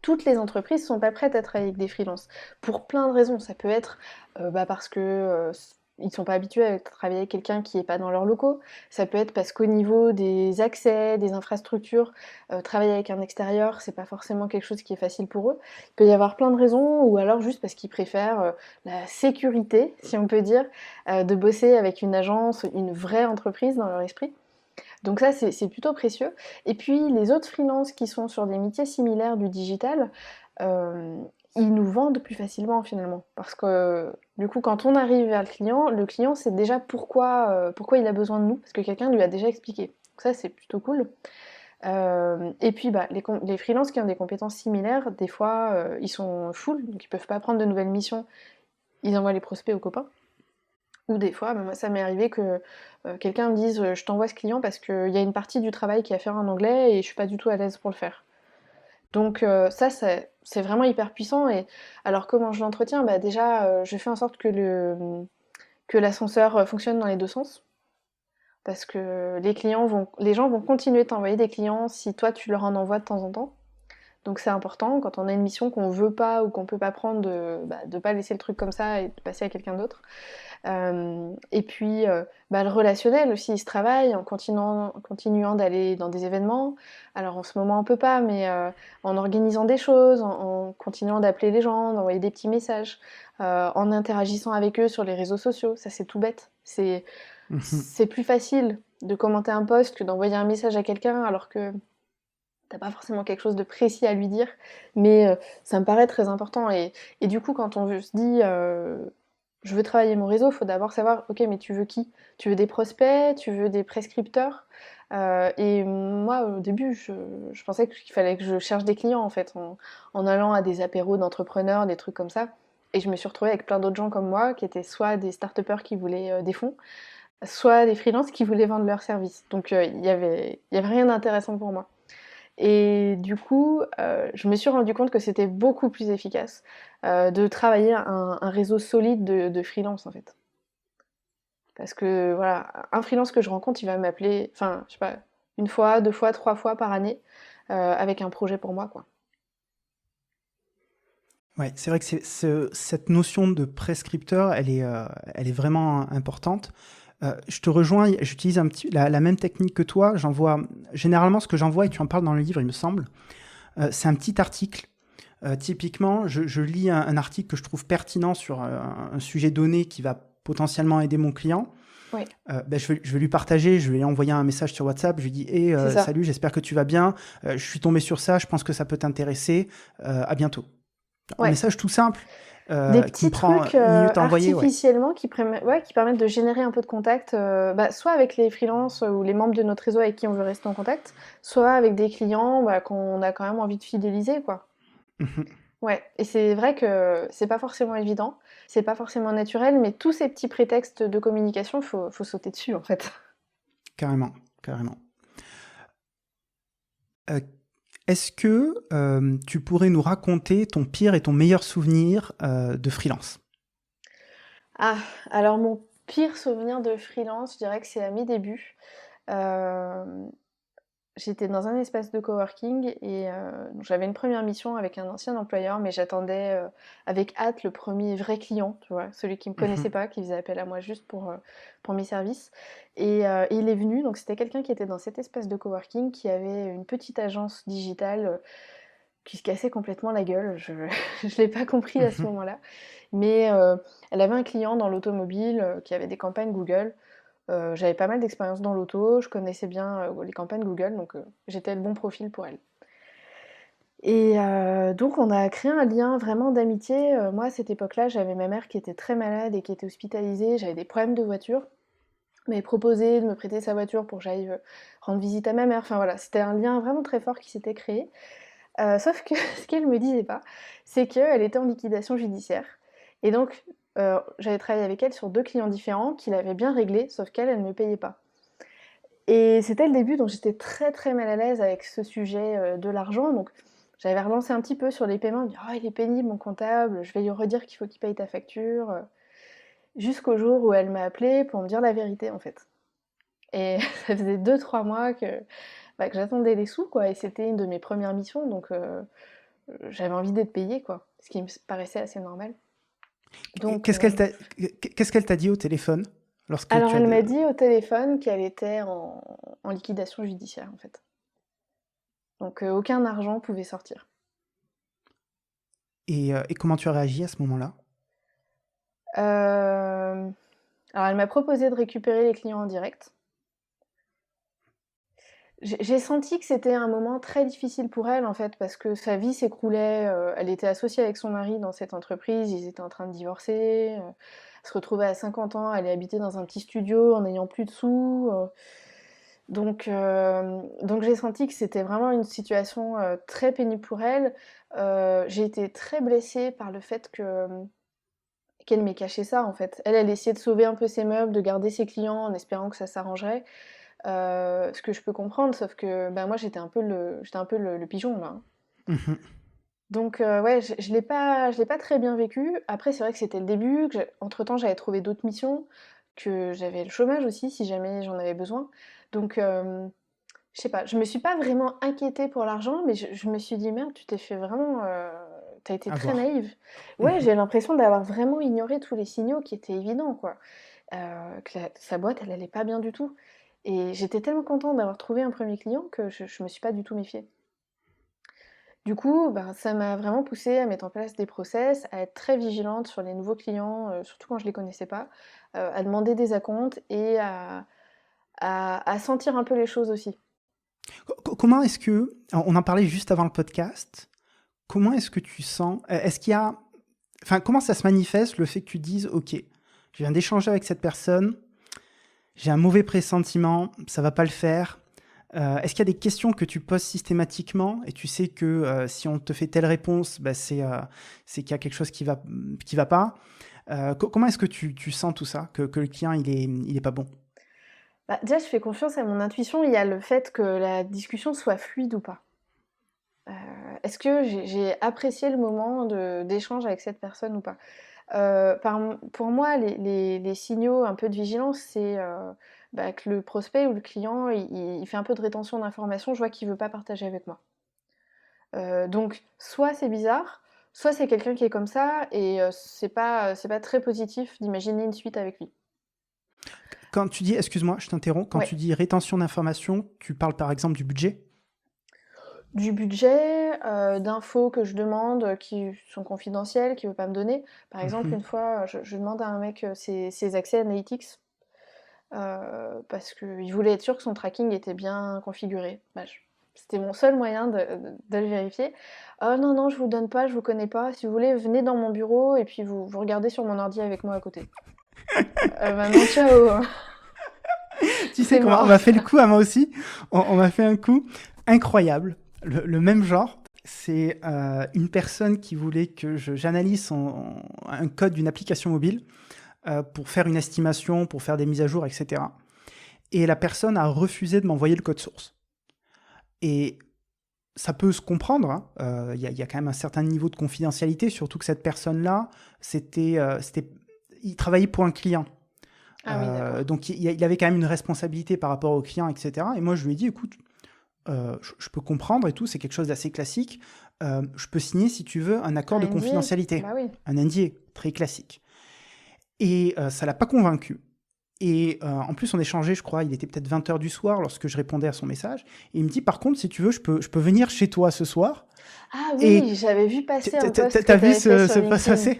[SPEAKER 1] Toutes les entreprises sont pas prêtes à travailler avec des freelances pour plein de raisons. Ça peut être bah, parce que ils sont pas habitués à travailler avec quelqu'un qui est pas dans leurs locaux. Ça peut être parce qu'au niveau des accès, des infrastructures, travailler avec un extérieur, c'est pas forcément quelque chose qui est facile pour eux. Il peut y avoir plein de raisons, ou alors juste parce qu'ils préfèrent la sécurité, si on peut dire, de bosser avec une agence, une vraie entreprise dans leur esprit. Donc ça, c'est plutôt précieux. Et puis les autres freelances qui sont sur des métiers similaires du digital, euh, ils nous vendent plus facilement finalement. Parce que du coup, quand on arrive vers le client sait déjà pourquoi il a besoin de nous, parce que quelqu'un lui a déjà expliqué. Donc ça, c'est plutôt cool. Et puis bah, les freelances qui ont des compétences similaires, des fois, ils sont full, donc ils peuvent pas prendre de nouvelles missions. Ils envoient les prospects aux copains. Ou des fois, bah, moi ça m'est arrivé que quelqu'un me dise je t'envoie ce client parce qu'il y a une partie du travail qui est à faire en anglais et je suis pas du tout à l'aise pour le faire. Donc ça c'est vraiment hyper puissant. Et alors comment je l'entretiens? Bah déjà je fais en sorte que l'ascenseur fonctionne dans les deux sens. Parce que les gens vont continuer de t'envoyer des clients si toi tu leur en envoies de temps en temps. Donc c'est important quand on a une mission qu'on veut pas ou qu'on peut pas prendre de pas laisser le truc comme ça et de passer à quelqu'un d'autre. Et puis, bah, le relationnel aussi, il se travaille en continuant d'aller dans des événements. Alors en ce moment on peut pas, mais en organisant des choses, en continuant d'appeler les gens, d'envoyer des petits messages, en interagissant avec eux sur les réseaux sociaux. Ça c'est tout bête.
[SPEAKER 2] Mhm.
[SPEAKER 1] C'est plus facile de commenter un post que d'envoyer un message à quelqu'un, alors que t'as pas forcément quelque chose de précis à lui dire, mais ça me paraît très important. Et du coup, quand on se dit je veux travailler mon réseau, il faut d'abord savoir, ok, mais tu veux qui? Tu veux des prospects? Tu veux des prescripteurs? Et moi, au début, je pensais qu'il fallait que je cherche des clients, en fait, en allant à des apéros d'entrepreneurs, des trucs comme ça. Et je me suis retrouvée avec plein d'autres gens comme moi, qui étaient soit des start-upers qui voulaient des fonds, soit des freelances qui voulaient vendre leurs services. Donc il y avait rien d'intéressant pour moi. Et du coup, je me suis rendu compte que c'était beaucoup plus efficace de travailler un réseau solide de freelance, en fait. Parce que voilà, un freelance que je rencontre, il va m'appeler, enfin, je sais pas, une fois, deux fois, trois fois par année, avec un projet pour moi, quoi.
[SPEAKER 2] Ouais, c'est vrai que cette notion de prescripteur, elle est vraiment importante. Je te rejoins, j'utilise la même technique que toi. Généralement, ce que j'envoie, et tu en parles dans le livre, il me semble, c'est un petit article. Typiquement, je lis un article que je trouve pertinent sur un sujet donné qui va potentiellement aider mon client.
[SPEAKER 1] Oui,
[SPEAKER 2] Ben, je vais lui partager, je vais lui envoyer un message sur WhatsApp, je lui dis hey,
[SPEAKER 1] c'est ça.
[SPEAKER 2] salut, j'espère que tu vas bien, je suis tombé sur ça, je pense que ça peut t'intéresser, à bientôt. Un
[SPEAKER 1] Ouais.
[SPEAKER 2] message tout simple
[SPEAKER 1] Des
[SPEAKER 2] qui me
[SPEAKER 1] petits
[SPEAKER 2] prend
[SPEAKER 1] trucs,
[SPEAKER 2] une minute à envoyer, ouais.
[SPEAKER 1] artificiellement ouais, qui permettent de générer un peu de contact, bah, soit avec les freelances, ou les membres de notre réseau avec qui on veut rester en contact, soit avec des clients, bah, qu'on a quand même envie de fidéliser, quoi. Ouais, et c'est vrai que c'est pas forcément évident, c'est pas forcément naturel, mais tous ces petits prétextes de communication, faut sauter dessus, en fait.
[SPEAKER 2] Carrément, carrément. Euh, Est-ce que tu pourrais nous raconter ton pire et ton meilleur souvenir de freelance?
[SPEAKER 1] Ah, alors mon pire souvenir de freelance, je dirais que c'est à mes débuts. Hem J'étais dans un espace de coworking et donc j'avais une première mission avec un ancien employeur, mais j'attendais, avec hâte le premier vrai client, tu vois? Celui qui me connaissait
[SPEAKER 2] Mhm,
[SPEAKER 1] pas, qui faisait appel à moi juste pour mes services et il est venu, donc c'était quelqu'un qui était dans cet espace de coworking, qui avait une petite agence digitale, qui se cassait complètement la gueule. Je je l'ai pas compris à ce
[SPEAKER 2] mhm.
[SPEAKER 1] moment-là, mais elle avait un client dans l'automobile, qui avait des campagnes Google. J'avais pas mal d'expérience dans l'auto, je connaissais bien, les campagnes Google, donc j'étais le bon profil pour elle. Et donc on a créé un lien vraiment d'amitié. Moi, à cette époque-là, j'avais ma mère qui était très malade et qui était hospitalisée, j'avais des problèmes de voiture. Elle m'avait proposé de me prêter sa voiture pour que j'aille, rendre visite à ma mère. Enfin voilà, c'était un lien vraiment très fort qui s'était créé. Sauf que ce qu'elle me disait pas, c'est qu'elle était en liquidation judiciaire et donc j'avais travaillé avec elle sur 2 clients différents qui l'avaient bien réglé, sauf qu'elle, elle me payait pas. Et c'était le début, donc j'étais très très mal à l'aise avec ce sujet de l'argent. Donc j'avais relancé un petit peu sur les paiements, me dire: «Oh, il est pénible mon comptable, je vais lui redire qu'il faut qu'il paye ta facture», jusqu'au jour où elle m'a appelée pour me dire la vérité en fait. Et ça faisait 2 3 mois que j'attendais les sous quoi, et c'était une de mes premières missions, donc j'avais envie d'être payée quoi, ce qui me paraissait assez normal. Donc
[SPEAKER 2] Qu'est-ce qu'elle t'a dit au téléphone lorsque
[SPEAKER 1] alors
[SPEAKER 2] tu as
[SPEAKER 1] elle m'a dit au téléphone qu'elle était en liquidation judiciaire en fait. Donc aucun argent pouvait sortir.
[SPEAKER 2] et comment tu as réagi à ce moment-là?
[SPEAKER 1] Hem, alors elle m'a proposé de récupérer les clients en direct. J'ai senti que c'était un moment très difficile pour elle, en fait, parce que sa vie s'écroulait, elle était associée avec son mari dans cette entreprise, ils étaient en train de divorcer, elle se retrouvait à 50 ans, elle est habiter dans un petit studio en n'ayant plus de sous, donc j'ai senti que c'était vraiment une situation, très pénible pour elle. J'ai été très blessée par le fait qu'elle m'ait caché ça, en fait. Elle, elle essayait de sauver un peu ses meubles, de garder ses clients en espérant que ça s'arrangerait. Ce que je peux comprendre, sauf que, bah, moi j'étais un peu le pigeon là, hein.
[SPEAKER 2] Mhm.
[SPEAKER 1] Donc ouais, je l'ai pas très bien vécu. Après c'est vrai que c'était le début, que entre-temps j'avais trouvé d'autres missions, que j'avais le chômage aussi si jamais j'en avais besoin. Donc je sais pas, je me suis pas vraiment inquiétée pour l'argent, mais je me suis dit: «Merde, tu t'es fait vraiment, tu été
[SPEAKER 2] À
[SPEAKER 1] très
[SPEAKER 2] voir.
[SPEAKER 1] naïve». Ouais,
[SPEAKER 2] Mhm.
[SPEAKER 1] j'ai l'impression d'avoir vraiment ignoré tous les signaux qui étaient évidents quoi, que la sa boîte elle allait pas bien du tout. Et j'étais tellement contente d'avoir trouvé un premier client que je me suis pas du tout méfiée. Du coup, ben, ça m'a vraiment poussée à mettre en place des process, à être très vigilante sur les nouveaux clients, surtout quand je les connaissais pas, à demander des acomptes et à sentir un peu les choses aussi.
[SPEAKER 2] Comment est-ce que, on en parlait juste avant le podcast, comment est-ce que tu sens, est-ce qu'il y a, enfin, comment ça se manifeste le fait que tu dises, ok, je viens d'échanger avec cette personne, j'ai un mauvais pressentiment, ça va pas le faire. Est-ce qu'il y a des questions que tu poses systématiquement et tu sais que si on te fait telle réponse, bah, c'est qu'il y a quelque chose qui va pas. Comment est-ce que tu sens tout ça, que le client il est pas bon?
[SPEAKER 1] Bah, déjà, je fais confiance à mon intuition. Il y a le fait que la discussion soit fluide ou pas. Heu, Est-ce que j'ai apprécié le moment d'échange avec cette personne ou pas? Pour moi, les signaux un peu de vigilance, c'est, bah, que le prospect ou le client, il fait un peu de rétention d'informations. Je vois qu'il veut pas partager avec moi. Donc soit c'est bizarre, soit c'est quelqu'un qui est comme ça et c'est pas très positif d'imaginer une suite avec lui.
[SPEAKER 2] Quand tu dis, excuse-moi, je t'interromps, quand
[SPEAKER 1] Ouais.
[SPEAKER 2] tu dis rétention d'informations, tu parles par exemple du budget?
[SPEAKER 1] Du budget, d'infos que je demande, qui sont confidentielles, qu'il veut pas me donner. Par exemple,
[SPEAKER 2] Mhm.
[SPEAKER 1] une fois, je demande à un mec, ses accès Analytics, parce qu'il voulait être sûr que son tracking était bien configuré. Bah, c'était mon seul moyen de le vérifier. «Oh non, non, je vous donne pas, je vous connais pas. Si vous voulez, venez dans mon bureau et puis vous regardez sur mon ordi avec moi à côté». Maintenant ciao,
[SPEAKER 2] Tu sais
[SPEAKER 1] c'est
[SPEAKER 2] comment on
[SPEAKER 1] mort.
[SPEAKER 2] m'a fait le coup à moi aussi. On m'a fait un coup incroyable, le même genre. C'est une personne qui voulait que j'analyse un code d'une application mobile pour faire une estimation, pour faire des mises à jour, etc. Et la personne a refusé de m'envoyer le code source. Et ça peut se comprendre, hein. Y a quand même un certain niveau de confidentialité, surtout que cette personne-là, il travaillait pour un client.
[SPEAKER 1] Ah oui, d'accord.
[SPEAKER 2] Donc il avait quand même une responsabilité par rapport au client, etc. Et moi, je lui ai dit, écoute, je peux comprendre et tout, c'est quelque chose d'assez classique. Je peux signer, si tu veux, un accord
[SPEAKER 1] Un
[SPEAKER 2] de
[SPEAKER 1] NDA?
[SPEAKER 2] confidentialité,
[SPEAKER 1] Bah oui.
[SPEAKER 2] un NDA, très classique. Et ça l'a pas convaincu. Et en plus, on échangeait, je crois, il était peut-être 20 heures du soir lorsque je répondais à son message. Et il me dit, par contre, si tu veux, je peux venir chez toi ce soir.
[SPEAKER 1] Ah
[SPEAKER 2] Et
[SPEAKER 1] oui, j'avais vu passer un post que
[SPEAKER 2] t'as
[SPEAKER 1] tu
[SPEAKER 2] vu
[SPEAKER 1] avais fait sur
[SPEAKER 2] ce post
[SPEAKER 1] LinkedIn.
[SPEAKER 2] passer?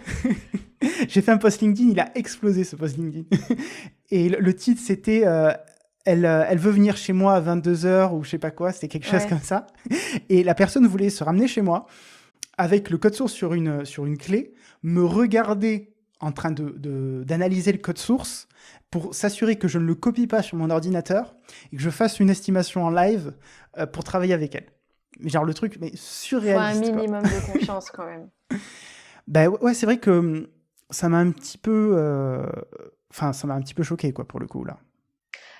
[SPEAKER 2] J'ai fait un post LinkedIn, il a explosé ce post LinkedIn. Et le titre, c'était elle veut venir chez moi à 22 heures ou je sais pas quoi, c'était quelque chose
[SPEAKER 1] Ouais.
[SPEAKER 2] comme ça. Et la personne voulait se ramener chez moi avec le code source sur une clé, me regarder en train d'analyser le code source pour s'assurer que je ne le copie pas sur mon ordinateur et que je fasse une estimation en live pour travailler avec elle. Mais genre le truc, mais
[SPEAKER 1] Faut un
[SPEAKER 2] surréaliste quoi.
[SPEAKER 1] minimum de confiance quand même.
[SPEAKER 2] Ben ouais, c'est vrai que ça m'a un petit peu, enfin ça m'a un petit peu choqué quoi pour le coup là.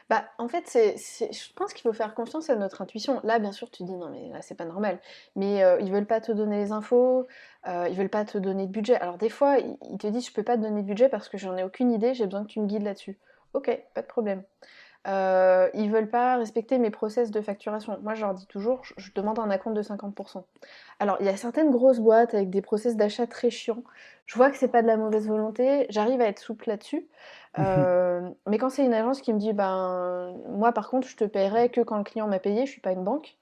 [SPEAKER 1] Bah, en fait, je pense qu'il faut faire confiance à notre intuition. Là, bien sûr, tu dis: «Non, mais là, c'est pas normal». Mais, ils veulent pas te donner les infos, ils veulent pas te donner de budget. Alors des fois, ils te disent: «Je peux pas te donner de budget parce que j'en ai aucune idée, j'ai besoin que tu me guides là-dessus». OK, pas de problème. Ils veulent pas respecter mes process de facturation. Moi, je leur dis toujours: «Je demande un acompte de 50%». Alors, il y a certaines grosses boîtes avec des process d'achat très chiants. Je vois que c'est pas de la mauvaise volonté, j'arrive à être souple là-dessus.
[SPEAKER 2] Mhm.
[SPEAKER 1] Mais quand c'est une agence qui me dit: «Ben, moi, par contre, je te paierai que quand le client m'a payé, je suis pas une banque».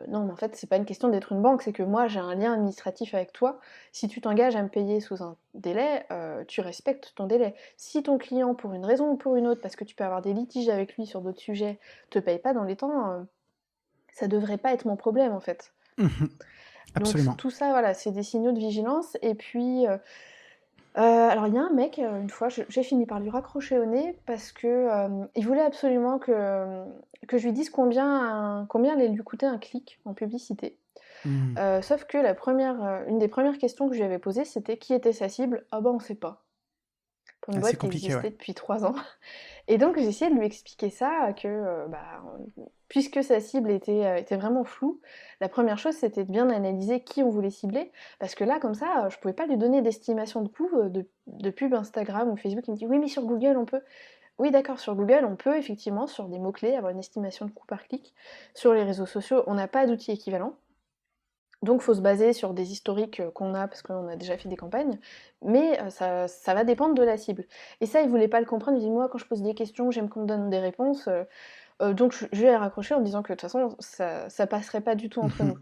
[SPEAKER 1] Non, mais en fait, c'est pas une question d'être une banque, c'est que moi, j'ai un lien administratif avec toi. Si tu t'engages à me payer sous un délai, tu respectes ton délai. Si ton client, pour une raison ou pour une autre, parce que tu peux avoir des litiges avec lui sur d'autres sujets, te paye pas dans les temps, ça devrait pas être mon problème, en fait.
[SPEAKER 2] Mhm.
[SPEAKER 1] Donc
[SPEAKER 2] Absolument.
[SPEAKER 1] tout ça, voilà, c'est des signaux de vigilance. Et puis, alors il y a un mec, une fois, j'ai fini par lui raccrocher au nez parce que, il voulait absolument que je lui dise combien allait lui coûter un clic en publicité.
[SPEAKER 2] Mhm.
[SPEAKER 1] Sauf que une des premières questions que je lui avais posées, c'était: «Qui était sa cible?» «Ah bah, on sait pas». Pour une
[SPEAKER 2] Ah,
[SPEAKER 1] boîte
[SPEAKER 2] c'est
[SPEAKER 1] qui
[SPEAKER 2] compliqué ouais.
[SPEAKER 1] existait depuis 3 ans. Et donc j'ai essayé de lui expliquer ça, que, puisque sa cible était vraiment floue, la première chose c'était de bien analyser qui on voulait cibler. Parce que là, comme ça, je pouvais pas lui donner d'estimation de coût, de pub Instagram ou Facebook. Il me dit: «Oui, mais sur Google on peut». Oui d'accord, sur Google on peut effectivement, sur des mots-clés, avoir une estimation de coût par clic. Sur les réseaux sociaux, on n'a pas d'outil équivalent. Donc faut se baser sur des historiques, qu'on a parce qu'on a déjà fait des campagnes, mais ça va dépendre de la cible. Et ça, il voulait pas le comprendre, il dit: «Moi, quand je pose des questions, j'aime qu'on me donne des réponses», donc je lui ai raccroché en me disant que de toute façon, ça passerait pas du tout entre nous.
[SPEAKER 2] Mhm.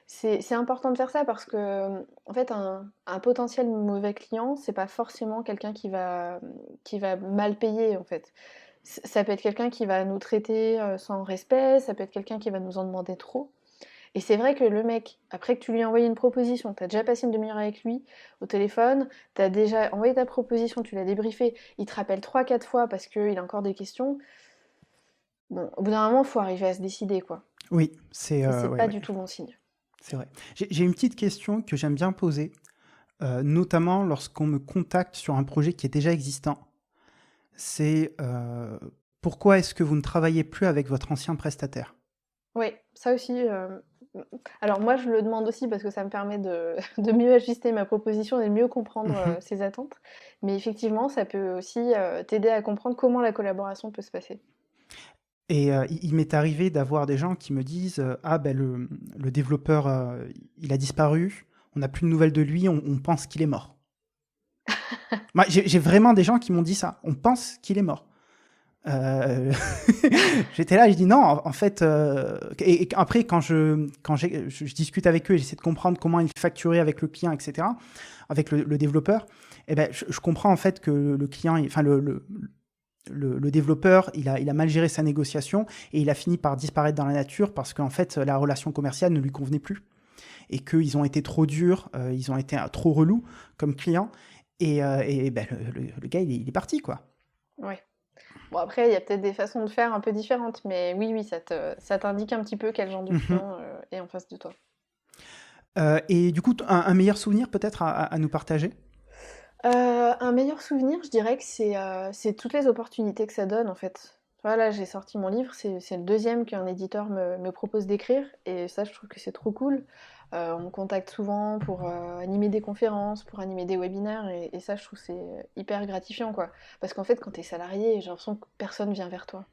[SPEAKER 1] C'est important de faire ça parce que, en fait, un potentiel mauvais client, c'est pas forcément quelqu'un qui va mal payer, en fait. Ça peut être quelqu'un qui va nous traiter sans respect, ça peut être quelqu'un qui va nous en demander trop. Et c'est vrai que le mec, après que tu lui as envoyé une proposition, tu as déjà passé une demi-heure avec lui au téléphone, tu as déjà envoyé ta proposition, tu l'as débriefé, il te rappelle 3-4 fois parce qu'il a encore des questions. Bon, au bout d'un moment, il faut arriver à se décider, quoi.
[SPEAKER 2] Oui,
[SPEAKER 1] Et c'est
[SPEAKER 2] ouais,
[SPEAKER 1] pas
[SPEAKER 2] ouais,
[SPEAKER 1] du tout bon signe.
[SPEAKER 2] c'est vrai. J'ai une petite question que j'aime bien poser, notamment lorsqu'on me contacte sur un projet qui est déjà existant. C'est pourquoi est-ce que vous ne travaillez plus avec votre ancien prestataire?
[SPEAKER 1] Oui, ça aussi. Alors moi, je le demande aussi parce que ça me permet de, de mieux ajuster ma proposition et de mieux comprendre
[SPEAKER 2] Mhm.
[SPEAKER 1] ses attentes. Mais effectivement, ça peut aussi t'aider à comprendre comment la collaboration peut se passer.
[SPEAKER 2] Et il m'est arrivé d'avoir des gens qui me disent ah ben le développeur il a disparu, on n'a plus de nouvelles de lui, on pense qu'il est mort. Moi, j'ai vraiment des gens qui m'ont dit ça, on pense qu'il est mort. Euh, J'étais là, je dis non, en fait. Et après, je discute avec eux et j'essaie de comprendre comment ils facturaient avec le client, etc., avec le développeur, et ben, je comprends en fait que le client, enfin le développeur, il a mal géré sa négociation et il a fini par disparaître dans la nature parce qu'en fait, la relation commerciale ne lui convenait plus et qu'ils ont été trop durs, ils ont été trop relous comme clients. Et ben, le gars, il est parti, quoi.
[SPEAKER 1] Ouais. Bon, après, il y a peut-être des façons de faire un peu différentes, mais oui, oui, ça t'indique un petit peu quel genre de
[SPEAKER 2] Mhm.
[SPEAKER 1] client est en face de toi.
[SPEAKER 2] Et du coup, un meilleur souvenir peut-être à nous partager?
[SPEAKER 1] Un meilleur souvenir, je dirais que c'est toutes les opportunités que ça donne, en fait. Tu vois, là, j'ai sorti mon livre, c'est le deuxième qu'un éditeur me propose d'écrire, et ça, je trouve que c'est trop cool. On me contacte souvent pour animer des conférences, pour animer des webinaires, et ça, je trouve que c'est hyper gratifiant, quoi. Parce qu'en fait, quand t'es salarié, j'ai l'impression que personne vient vers toi.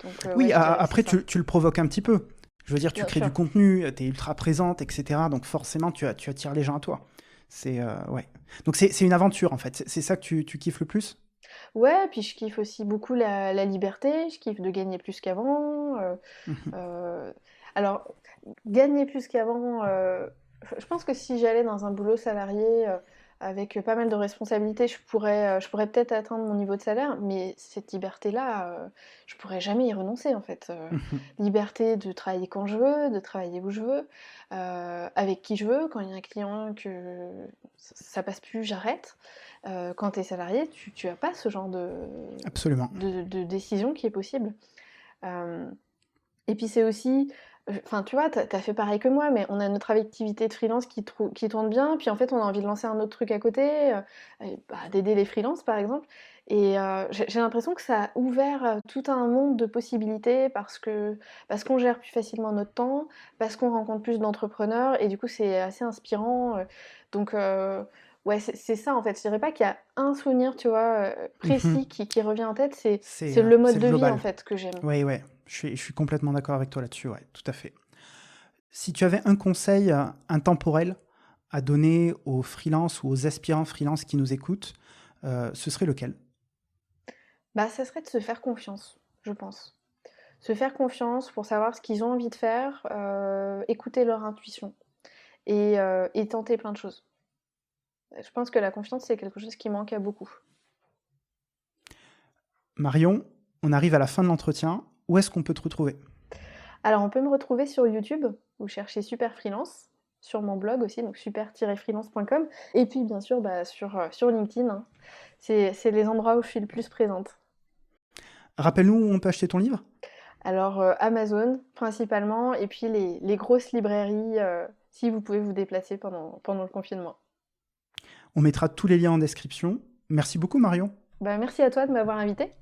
[SPEAKER 1] Donc, ouais,
[SPEAKER 2] Oui,
[SPEAKER 1] je dirais que c'est
[SPEAKER 2] après,
[SPEAKER 1] ça.
[SPEAKER 2] tu le provoques un petit peu. Je veux dire, tu
[SPEAKER 1] Bien
[SPEAKER 2] crées du
[SPEAKER 1] sûr.
[SPEAKER 2] contenu, tu es ultra présente, etc. Donc forcément, tu attires les gens à toi. C'est ouais. Donc c'est une aventure en fait. C'est ça que tu kiffes le plus?
[SPEAKER 1] Ouais, puis je kiffe aussi beaucoup la liberté, je kiffe de gagner plus qu'avant.
[SPEAKER 2] Mhm.
[SPEAKER 1] Euh, alors, gagner plus qu'avant, je pense que si j'allais dans un boulot salarié avec pas mal de responsabilités, je pourrais peut-être atteindre mon niveau de salaire, mais cette liberté-là, je pourrais jamais y renoncer en fait.
[SPEAKER 2] Mhm.
[SPEAKER 1] Liberté de travailler quand je veux, de travailler où je veux, avec qui je veux. Quand il y a un client que ça passe plus, j'arrête. Quand tu es salarié, tu as pas ce genre
[SPEAKER 2] Absolument.
[SPEAKER 1] de décision qui est possible. Euh, et puis c'est aussi, enfin tu vois, t'as fait pareil que moi, mais on a notre activité de freelance qui tourne bien, puis en fait on a envie de lancer un autre truc à côté, d'aider les freelances par exemple. Et j'ai l'impression que ça a ouvert tout un monde de possibilités parce qu'on gère plus facilement notre temps, parce qu'on rencontre plus d'entrepreneurs, et du coup c'est assez inspirant. Donc ouais, c'est ça en fait. Je dirais pas qu'il y a un souvenir, tu vois,
[SPEAKER 2] Mhm.
[SPEAKER 1] précis qui revient en tête, c'est le
[SPEAKER 2] C'est
[SPEAKER 1] mode
[SPEAKER 2] le
[SPEAKER 1] de vie en
[SPEAKER 2] global.
[SPEAKER 1] fait que j'aime.
[SPEAKER 2] Ouais, ouais. Je suis complètement d'accord avec toi là-dessus. Ouais, tout à fait. Si tu avais un conseil intemporel à donner aux freelances ou aux aspirants freelance qui nous écoutent, ce serait lequel?
[SPEAKER 1] Bah, ça serait de se faire confiance, je pense. Se faire confiance pour savoir ce qu'ils ont envie de faire, écouter leur intuition et tenter plein de choses. Je pense que la confiance, c'est quelque chose qui manque à beaucoup.
[SPEAKER 2] Marion, on arrive à la fin de l'entretien. Où est-ce qu'on peut te retrouver?
[SPEAKER 1] Alors, on peut me retrouver sur YouTube, vous cherchez Super Freelance, sur mon blog aussi, donc super-freelance.com, et puis bien sûr bah, sur LinkedIn, hein. C'est les endroits où je suis le plus présente.
[SPEAKER 2] Rappelle-nous où on peut acheter ton livre.
[SPEAKER 1] Alors, Amazon principalement, et puis les grosses librairies, si vous pouvez vous déplacer pendant le confinement.
[SPEAKER 2] On mettra tous les liens en description. Merci beaucoup, Marion.
[SPEAKER 1] Bah, merci à toi de m'avoir invité.